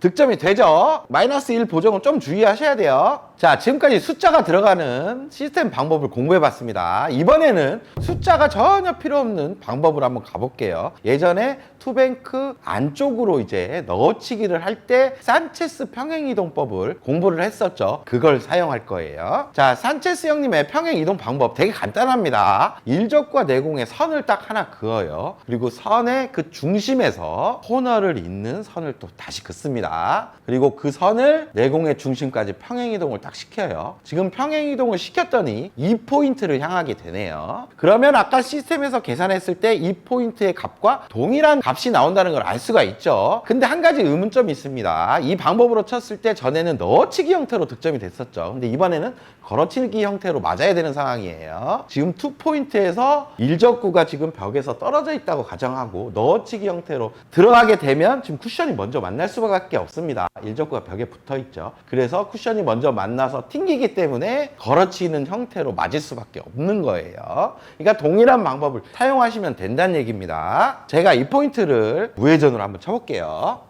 득점이 되죠. 마이너스 1 보정은 좀 주의하셔야 돼요. 자, 지금까지 숫자가 들어가는 시스템 방법을 공부해 봤습니다. 이번에는 숫자가 전혀 필요 없는 방법을 한번 가볼게요. 예전에 투뱅크 안쪽으로 이제 넣어치기를 할 때 산체스 평행이동법을 공부를 했었죠. 그걸 사용할 거예요. 자, 산체스 형님의 평행이동 방법 되게 간단합니다. 일적과 내공의 선을 딱 하나 그어요. 그리고 선의 그 중심에서 코너를 잇는 선을 또 다시 긋습니다. 그리고 그 선을 내공의 중심까지 평행이동을 딱 시켜요. 지금 평행이동을 시켰더니 2포인트를 향하게 되네요. 그러면 아까 시스템에서 계산했을 때 2포인트의 값과 동일한 값이 나온다는 걸 알 수가 있죠. 근데 한 가지 의문점이 있습니다. 이 방법으로 쳤을 때 전에는 넣어치기 형태로 득점이 됐었죠. 근데 이번에는 걸어치기 형태로 맞아야 되는 상황이에요. 지금 2포인트에서 일적구가 지금 벽에서 떨어져 있다고 가정하고 넣어치기 형태로 들어가게 되면 지금 쿠션이 먼저 만날 수밖에 없습니다. 일적구가 벽에 붙어 있죠. 그래서 쿠션이 먼저 만나서 튕기기 때문에 걸어치는 형태로 맞을 수밖에 없는 거예요. 그러니까 동일한 방법을 사용하시면 된다는 얘기입니다. 제가 이 포인트를 우회전으로 한번 쳐볼게요.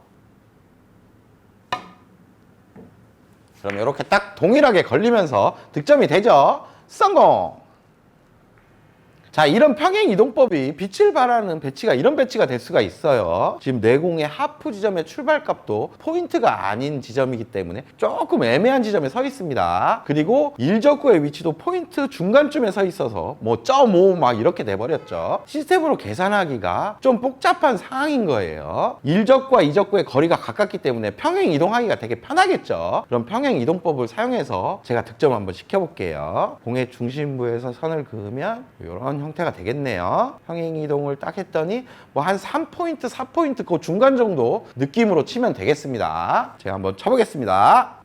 그럼 이렇게 딱 동일하게 걸리면서 득점이 되죠. 성공! 자, 이런 평행이동법이 빛을 발하는 배치가 이런 배치가 될 수가 있어요. 지금 내공의 하프 지점의 출발값도 포인트가 아닌 지점이기 때문에 조금 애매한 지점에 서 있습니다. 그리고 일적구의 위치도 포인트 중간쯤에 서 있어서 뭐 0.5 막 이렇게 돼버렸죠. 시스템으로 계산하기가 좀 복잡한 상황인 거예요. 일적구와 이적구의 거리가 가깝기 때문에 평행이동하기가 되게 편하겠죠. 그럼 평행이동법을 사용해서 제가 득점 한번 시켜볼게요. 공의 중심부에서 선을 그으면 이런 형태가 되겠네요. 평행이동을 딱 했더니 뭐 한 3포인트, 4포인트 그 중간 정도 느낌으로 치면 되겠습니다. 제가 한번 쳐보겠습니다.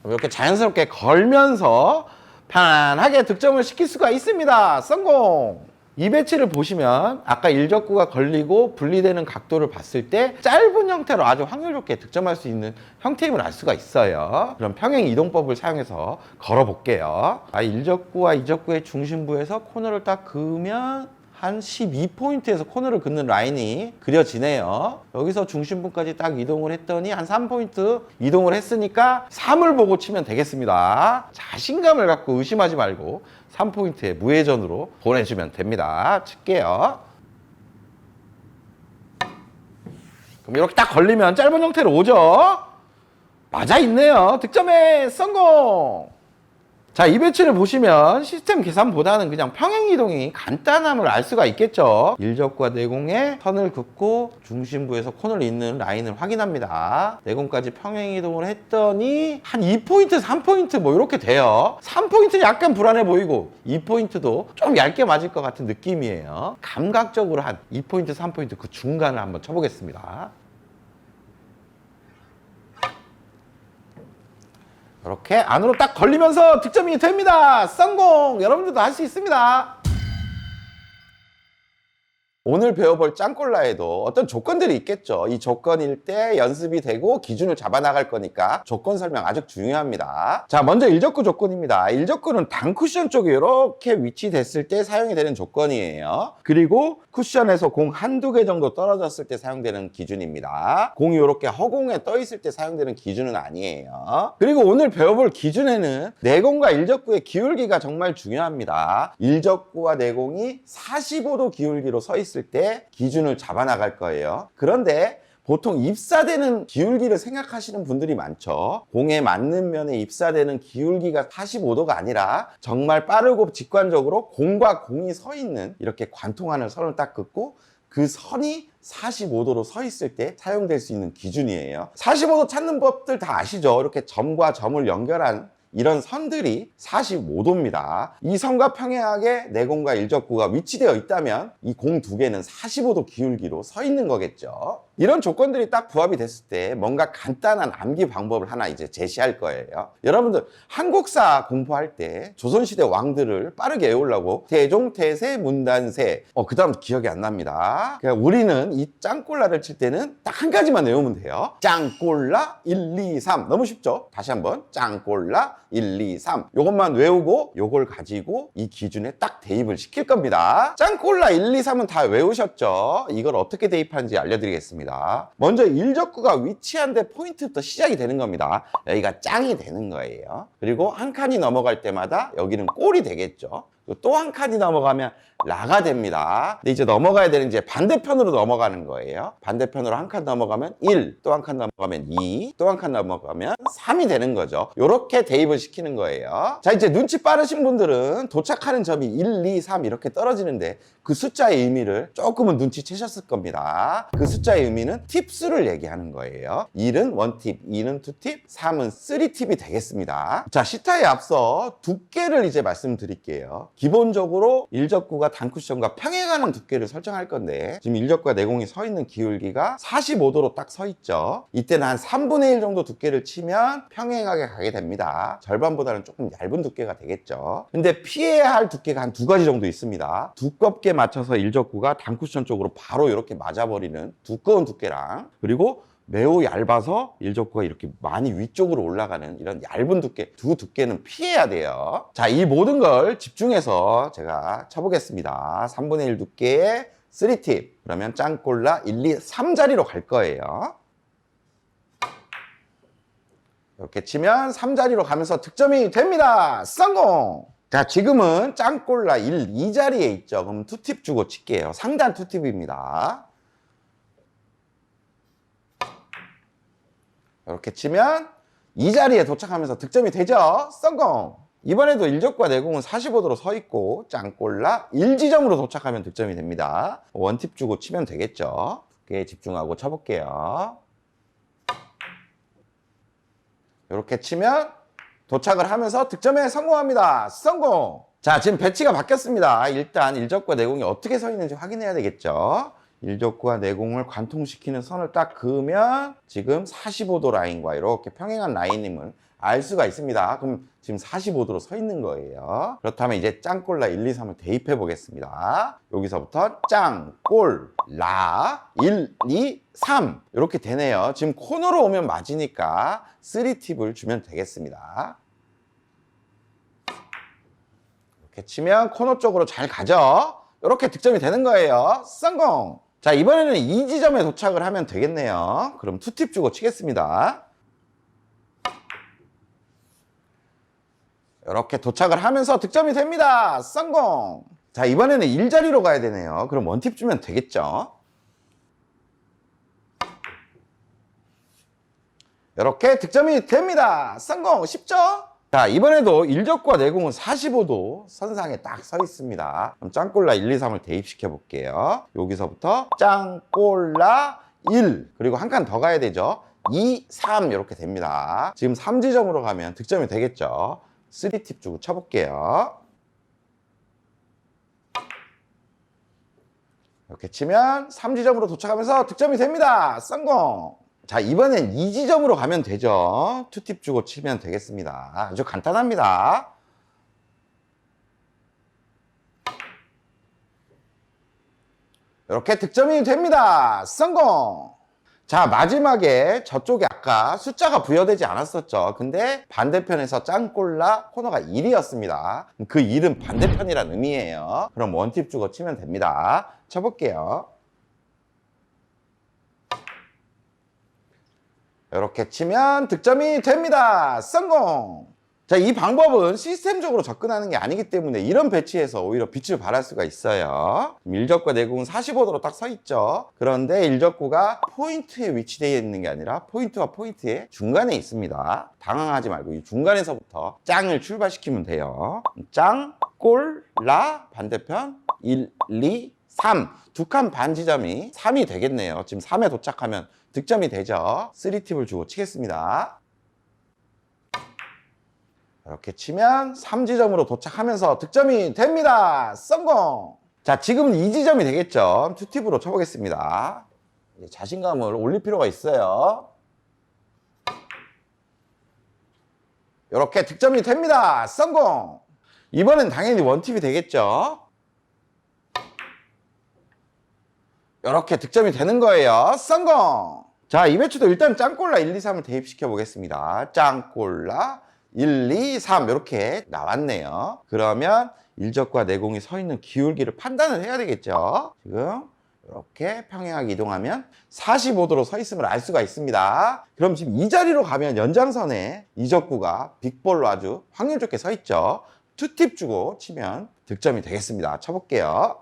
이렇게 자연스럽게 걸면서 편안하게 득점을 시킬 수가 있습니다. 성공! 이 배치를 보시면 아까 일적구가 걸리고 분리되는 각도를 봤을 때 짧은 형태로 아주 확률 좋게 득점할 수 있는 형태임을 알 수가 있어요. 그럼 평행이동법을 사용해서 걸어볼게요. 일적구와 이적구의 중심부에서 코너를 딱 그으면 한 12포인트에서 코너를 긋는 라인이 그려지네요. 여기서 중심부까지 딱 이동을 했더니 한 3포인트 이동을 했으니까 3을 보고 치면 되겠습니다. 자신감을 갖고 의심하지 말고 3포인트에 무회전으로 보내주면 됩니다. 칠게요. 그럼 이렇게 딱 걸리면 짧은 형태로 오죠? 맞아 있네요. 득점에 성공! 자, 이 배치를 보시면 시스템 계산보다는 그냥 평행이동이 간단함을 알 수가 있겠죠. 일적과 내공에 선을 긋고 중심부에서 코너를 잇는 라인을 확인합니다. 내공까지 평행이동을 했더니 한 2포인트, 3포인트 뭐 이렇게 돼요. 3포인트는 약간 불안해 보이고 2포인트도 좀 얇게 맞을 것 같은 느낌이에요. 감각적으로 한 2포인트, 3포인트 그 중간을 한번 쳐보겠습니다. 이렇게 안으로 딱 걸리면서 득점이 됩니다. 성공! 여러분들도 할 수 있습니다. 오늘 배워볼 짱골라에도 어떤 조건들이 있겠죠. 이 조건일 때 연습이 되고 기준을 잡아나갈 거니까 조건 설명 아주 중요합니다. 자, 먼저 일적구 조건입니다. 일적구는 단 쿠션 쪽에 이렇게 위치됐을 때 사용이 되는 조건이에요. 그리고 쿠션에서 공 한두 개 정도 떨어졌을 때 사용되는 기준입니다. 공이 이렇게 허공에 떠 있을 때 사용되는 기준은 아니에요. 그리고 오늘 배워볼 기준에는 내공과 일적구의 기울기가 정말 중요합니다. 일적구와 내공이 45도 기울기로 서 있을 때 기준을 잡아 나갈 거예요. 그런데 보통 입사되는 기울기를 생각하시는 분들이 많죠. 공에 맞는 면에 입사되는 기울기가 45도가 아니라 정말 빠르고 직관적으로 공과 공이 서 있는 이렇게 관통하는 선을 딱 긋고 그 선이 45도로 서 있을 때 사용될 수 있는 기준이에요. 45도 찾는 법들 다 아시죠? 이렇게 점과 점을 연결한 이런 선들이 45도입니다. 이 선과 평행하게 내공과 일적구가 위치되어 있다면 이 공 두 개는 45도 기울기로 서 있는 거겠죠. 이런 조건들이 딱 부합이 됐을 때 뭔가 간단한 암기 방법을 하나 이제 제시할 거예요. 여러분들 한국사 공부할 때 조선시대 왕들을 빠르게 외우려고 태종, 태세, 문단세 그 다음 기억이 안 납니다. 그러니까 우리는 이 짱꼴라를 칠 때는 딱 한 가지만 외우면 돼요. 짱꼴라 1, 2, 3 너무 쉽죠? 다시 한번 짱꼴라 1, 2, 3 요것만 외우고 요걸 가지고 이 기준에 딱 대입을 시킬 겁니다. 짱꼴라 1, 2, 3은 다 외우셨죠? 이걸 어떻게 대입하는지 알려드리겠습니다. 먼저 일적구가 위치한 데 포인트부터 시작이 되는 겁니다. 여기가 짱이 되는 거예요. 그리고 한 칸이 넘어갈 때마다 여기는 꼴이 되겠죠. 또 한 칸이 넘어가면 라가 됩니다. 근데 이제 넘어가야 되는 이제 반대편으로 넘어가는 거예요. 반대편으로 한 칸 넘어가면 1, 또 한 칸 넘어가면 2, 또 한 칸 넘어가면 3이 되는 거죠. 이렇게 대입을 시키는 거예요. 자, 이제 눈치 빠르신 분들은 도착하는 점이 1, 2, 3 이렇게 떨어지는데 그 숫자의 의미를 조금은 눈치채셨을 겁니다. 그 숫자의 의미는 팁수를 얘기하는 거예요. 1은 1팁, 2는 2팁, 3은 3팁이 되겠습니다. 자, 시타에 앞서 두께를 이제 말씀드릴게요. 기본적으로 일적구가 단쿠션과 평행하는 두께를 설정할 건데 지금 일적구와 내공이 서 있는 기울기가 45도로 딱 서 있죠. 이때는 한 3분의 1 정도 두께를 치면 평행하게 가게 됩니다. 절반보다는 조금 얇은 두께가 되겠죠. 근데 피해야 할 두께가 한 두 가지 정도 있습니다. 두껍게 맞춰서 일적구가 단쿠션 쪽으로 바로 이렇게 맞아버리는 두꺼운 두께랑 그리고 매우 얇아서 일적구가 이렇게 많이 위쪽으로 올라가는 이런 얇은 두께, 두 두께는 피해야 돼요. 자, 이 모든 걸 집중해서 제가 쳐보겠습니다. 3분의 1 두께의 3팁. 그러면 짱꼴라 1, 2, 3자리로 갈 거예요. 이렇게 치면 3자리로 가면서 득점이 됩니다. 성공! 자, 지금은 짱꼴라 1, 2자리에 있죠. 그럼 2팁 주고 칠게요. 상단 2팁입니다. 이렇게 치면 이 자리에 도착하면서 득점이 되죠. 성공! 이번에도 일적구와 내공은 45도로 서 있고 짱꼴라 1지점으로 도착하면 득점이 됩니다. 원팁 주고 치면 되겠죠. 두께에 집중하고 쳐볼게요. 이렇게 치면 도착을 하면서 득점에 성공합니다. 성공! 자, 지금 배치가 바뀌었습니다. 일단 일적구와 내공이 어떻게 서 있는지 확인해야 되겠죠. 일적구와 내공을 관통시키는 선을 딱 그으면 지금 45도 라인과 이렇게 평행한 라인임을 알 수가 있습니다. 그럼 지금 45도로 서 있는 거예요. 그렇다면 이제 짱꼴라 1, 2, 3을 대입해 보겠습니다. 여기서부터 짱꼴라 1, 2, 3 이렇게 되네요. 지금 코너로 오면 맞으니까 3팁을 주면 되겠습니다. 이렇게 치면 코너 쪽으로 잘 가죠. 이렇게 득점이 되는 거예요. 성공! 자, 이번에는 이 지점에 도착을 하면 되겠네요. 그럼 2팁 주고 치겠습니다. 이렇게 도착을 하면서 득점이 됩니다. 성공! 자, 이번에는 1자리로 가야 되네요. 그럼 1팁 주면 되겠죠. 이렇게 득점이 됩니다. 성공! 쉽죠? 자, 이번에도 일적구와 내공은 45도 선상에 딱 서 있습니다. 그럼 짱꼴라 1, 2, 3을 대입시켜 볼게요. 여기서부터 짱꼴라 1 그리고 한 칸 더 가야 되죠. 2, 3 이렇게 됩니다. 지금 3지점으로 가면 득점이 되겠죠. 3팁 주고 쳐볼게요. 이렇게 치면 3지점으로 도착하면서 득점이 됩니다. 성공! 자, 이번엔 이 지점으로 가면 되죠. 투팁 주고 치면 되겠습니다. 아주 간단합니다. 이렇게 득점이 됩니다. 성공! 자, 마지막에 저쪽에 아까 숫자가 부여되지 않았었죠. 근데 반대편에서 짱꼴라 코너가 1이었습니다. 그 1은 반대편이란 의미예요. 그럼 원팁 주고 치면 됩니다. 쳐볼게요. 이렇게 치면 득점이 됩니다. 성공! 자, 이 방법은 시스템적으로 접근하는 게 아니기 때문에 이런 배치에서 오히려 빛을 발할 수가 있어요. 일적과 내공은 45도로 딱 서 있죠. 그런데 일적구가 포인트에 위치되어 있는 게 아니라 포인트와 포인트의 중간에 있습니다. 당황하지 말고 이 중간에서부터 짱을 출발시키면 돼요. 짱, 꼴, 라, 반대편 1, 2, 3. 두 칸 반 지점이 3이 되겠네요. 지금 3에 도착하면 득점이 되죠. 3팁을 주고 치겠습니다. 이렇게 치면 3지점으로 도착하면서 득점이 됩니다. 성공! 자, 지금은 2지점이 되겠죠. 2팁으로 쳐보겠습니다. 자신감을 올릴 필요가 있어요. 이렇게 득점이 됩니다. 성공! 이번엔 당연히 원팁이 되겠죠. 이렇게 득점이 되는 거예요. 성공! 자, 이 배치도 일단 짱꼴라 1, 2, 3을 대입시켜 보겠습니다. 짱꼴라 1, 2, 3 이렇게 나왔네요. 그러면 일적과 내공이 서 있는 기울기를 판단을 해야 되겠죠. 지금 이렇게 평행하게 이동하면 45도로 서 있음을 알 수가 있습니다. 그럼 지금 이 자리로 가면 연장선에 이적구가 빅볼로 아주 확률 좋게 서 있죠. 투팁 주고 치면 득점이 되겠습니다. 쳐볼게요.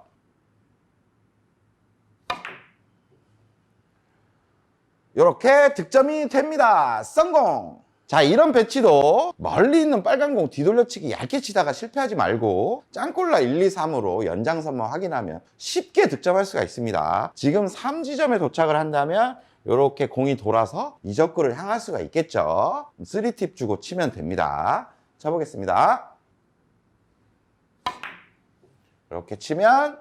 이렇게 득점이 됩니다. 성공! 자, 이런 배치도 멀리 있는 빨간 공 뒤돌려치기 얇게 치다가 실패하지 말고 짱꼴라 1, 2, 3으로 연장선만 확인하면 쉽게 득점할 수가 있습니다. 지금 3지점에 도착을 한다면 이렇게 공이 돌아서 이적구를 향할 수가 있겠죠. 3팁 주고 치면 됩니다. 쳐보겠습니다. 이렇게 치면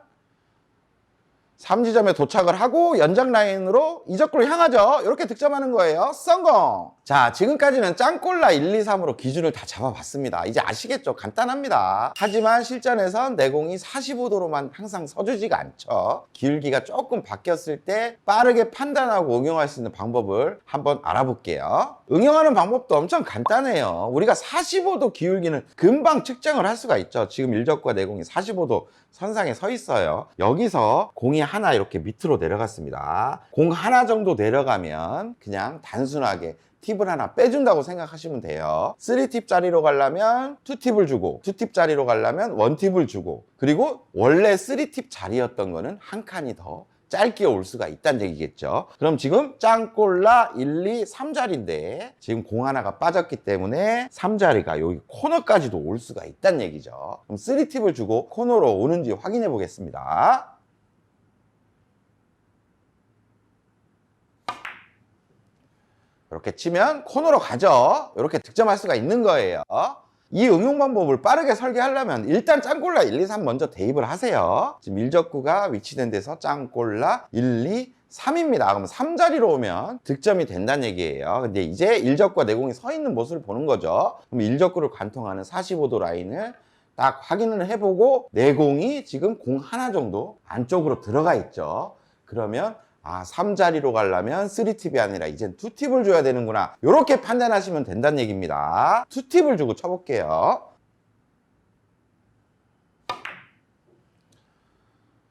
3지점에 도착을 하고 연장 라인으로 이적구를 향하죠. 이렇게 득점하는 거예요. 성공! 자, 지금까지는 짱꼴라 1, 2, 3으로 기준을 다 잡아봤습니다. 이제 아시겠죠? 간단합니다. 하지만 실전에선 내공이 45도로만 항상 서주지가 않죠. 기울기가 조금 바뀌었을 때 빠르게 판단하고 응용할 수 있는 방법을 한번 알아볼게요. 응용하는 방법도 엄청 간단해요. 우리가 45도 기울기는 금방 측정을 할 수가 있죠. 지금 일적과 내공이 45도 선상에 서 있어요. 여기서 공이 하나 이렇게 밑으로 내려갔습니다. 공 하나 정도 내려가면 그냥 단순하게 팁을 하나 빼준다고 생각하시면 돼요. 3팁 짜리로 가려면 2팁을 주고 2팁 짜리로 가려면 1팁을 주고 그리고 원래 3팁 자리였던 거는 한 칸이 더 짧게 올 수가 있다는 얘기겠죠. 그럼 지금 짱꼴라 1, 2, 3자리인데 지금 공 하나가 빠졌기 때문에 3자리가 여기 코너까지도 올 수가 있다는 얘기죠. 그럼 3팁을 주고 코너로 오는지 확인해 보겠습니다. 이렇게 치면 코너로 가죠. 이렇게 득점할 수가 있는 거예요. 이 응용 방법을 빠르게 설계하려면 일단 짱꼴라 1, 2, 3 먼저 대입을 하세요. 지금 일적구가 위치된 데서 짱꼴라 1, 2, 3입니다. 그럼 3자리로 오면 득점이 된다는 얘기예요. 근데 이제 일적과 내공이 서 있는 모습을 보는 거죠. 그럼 일적구를 관통하는 45도 라인을 딱 확인을 해보고 내공이 지금 공 하나 정도 안쪽으로 들어가 있죠. 그러면 3자리로 가려면 3팁이 아니라 이젠 2팁을 줘야 되는구나. 이렇게 판단하시면 된다는 얘기입니다. 2팁을 주고 쳐볼게요.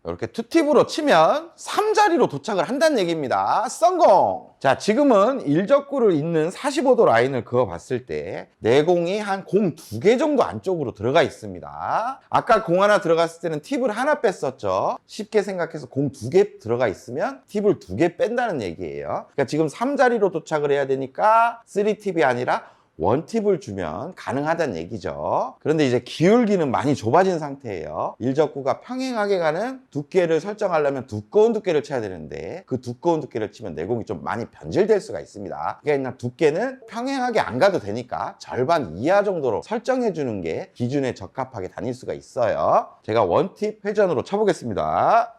이렇게 2팁으로 치면 3자리로 도착을 한다는 얘기입니다. 성공! 자, 지금은 일적구를 잇는 45도 라인을 그어봤을 때 내공이 한 공 2개 정도 안쪽으로 들어가 있습니다. 아까 공 하나 들어갔을 때는 팁을 하나 뺐었죠. 쉽게 생각해서 공 2개 들어가 있으면 팁을 2개 뺀다는 얘기예요. 그러니까 지금 3자리로 도착을 해야 되니까 3팁이 아니라 1팁을 주면 가능하다는 얘기죠. 그런데 이제 기울기는 많이 좁아진 상태예요. 일적구가 평행하게 가는 두께를 설정하려면 두꺼운 두께를 쳐야 되는데 그 두꺼운 두께를 치면 내공이 좀 많이 변질될 수가 있습니다. 그러니까 두께는 평행하게 안 가도 되니까 절반 이하 정도로 설정해 주는 게 기준에 적합하게 다닐 수가 있어요. 제가 1팁 회전으로 쳐보겠습니다.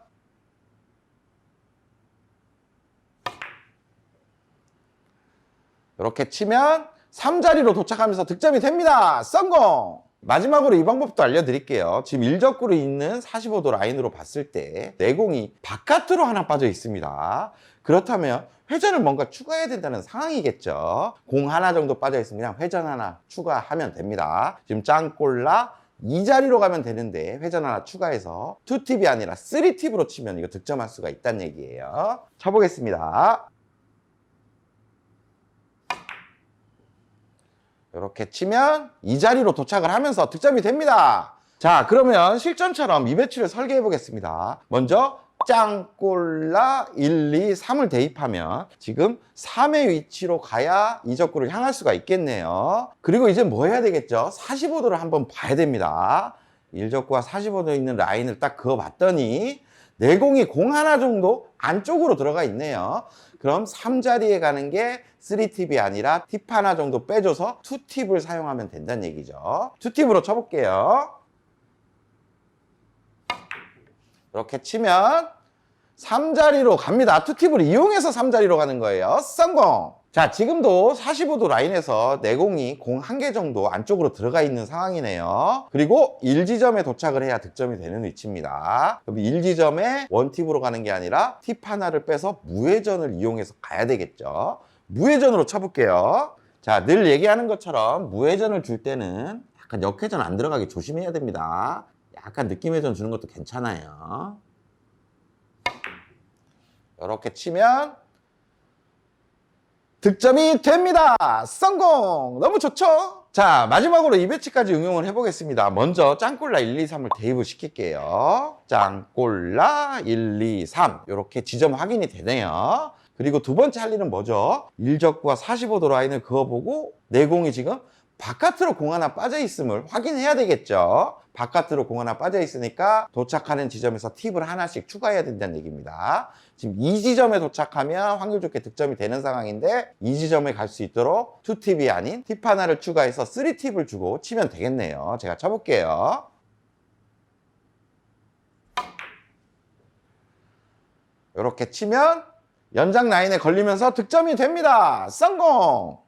이렇게 치면 3자리로 도착하면서 득점이 됩니다. 성공! 마지막으로 이 방법도 알려드릴게요. 지금 일적구로 있는 45도 라인으로 봤을 때 내공이 바깥으로 하나 빠져 있습니다. 그렇다면 회전을 뭔가 추가해야 된다는 상황이겠죠. 공 하나 정도 빠져 있으면 그냥 회전 하나 추가하면 됩니다. 지금 짱꼴라 이 자리로 가면 되는데 회전 하나 추가해서 2팁이 아니라 3팁으로 치면 이거 득점할 수가 있다는 얘기예요. 쳐보겠습니다. 이렇게 치면 이 자리로 도착을 하면서 득점이 됩니다. 자, 그러면 실전처럼 이 배치를 설계해 보겠습니다. 먼저 짱꼴라 1, 2, 3을 대입하면 지금 3의 위치로 가야 이 적구를 향할 수가 있겠네요. 그리고 이제 뭐 해야 되겠죠? 45도를 한번 봐야 됩니다. 1적구와 45도 있는 라인을 딱 그어봤더니 내공이 공 하나 정도 안쪽으로 들어가 있네요. 그럼 3자리에 가는 게 3팁이 아니라 팁 하나 정도 빼줘서 2팁을 사용하면 된다는 얘기죠. 2팁으로 쳐볼게요. 이렇게 치면 3자리로 갑니다. 2팁을 이용해서 3자리로 가는 거예요. 성공! 자, 지금도 45도 라인에서 내공이 공 한 개 정도 안쪽으로 들어가 있는 상황이네요. 그리고 1지점에 도착을 해야 득점이 되는 위치입니다. 그럼 1지점에 원팁으로 가는 게 아니라 팁 하나를 빼서 무회전을 이용해서 가야 되겠죠. 무회전으로 쳐볼게요. 자, 늘 얘기하는 것처럼 무회전을 줄 때는 약간 역회전 안 들어가게 조심해야 됩니다. 약간 느낌 회전 주는 것도 괜찮아요. 이렇게 치면 득점이 됩니다. 성공! 너무 좋죠? 자, 마지막으로 이 배치까지 응용을 해보겠습니다. 먼저 짱꼴라 1, 2, 3을 대입을 시킬게요. 짱꼴라 1, 2, 3 이렇게 지점 확인이 되네요. 그리고 두 번째 할 일은 뭐죠? 1적구와 45도 라인을 그어보고 내공이 지금 바깥으로 공 하나 빠져 있음을 확인해야 되겠죠. 바깥으로 공 하나 빠져 있으니까 도착하는 지점에서 팁을 하나씩 추가해야 된다는 얘기입니다. 지금 이 지점에 도착하면 확률 좋게 득점이 되는 상황인데 이 지점에 갈 수 있도록 2팁이 아닌 팁 하나를 추가해서 3팁을 주고 치면 되겠네요. 제가 쳐볼게요. 이렇게 치면 연장 라인에 걸리면서 득점이 됩니다. 성공!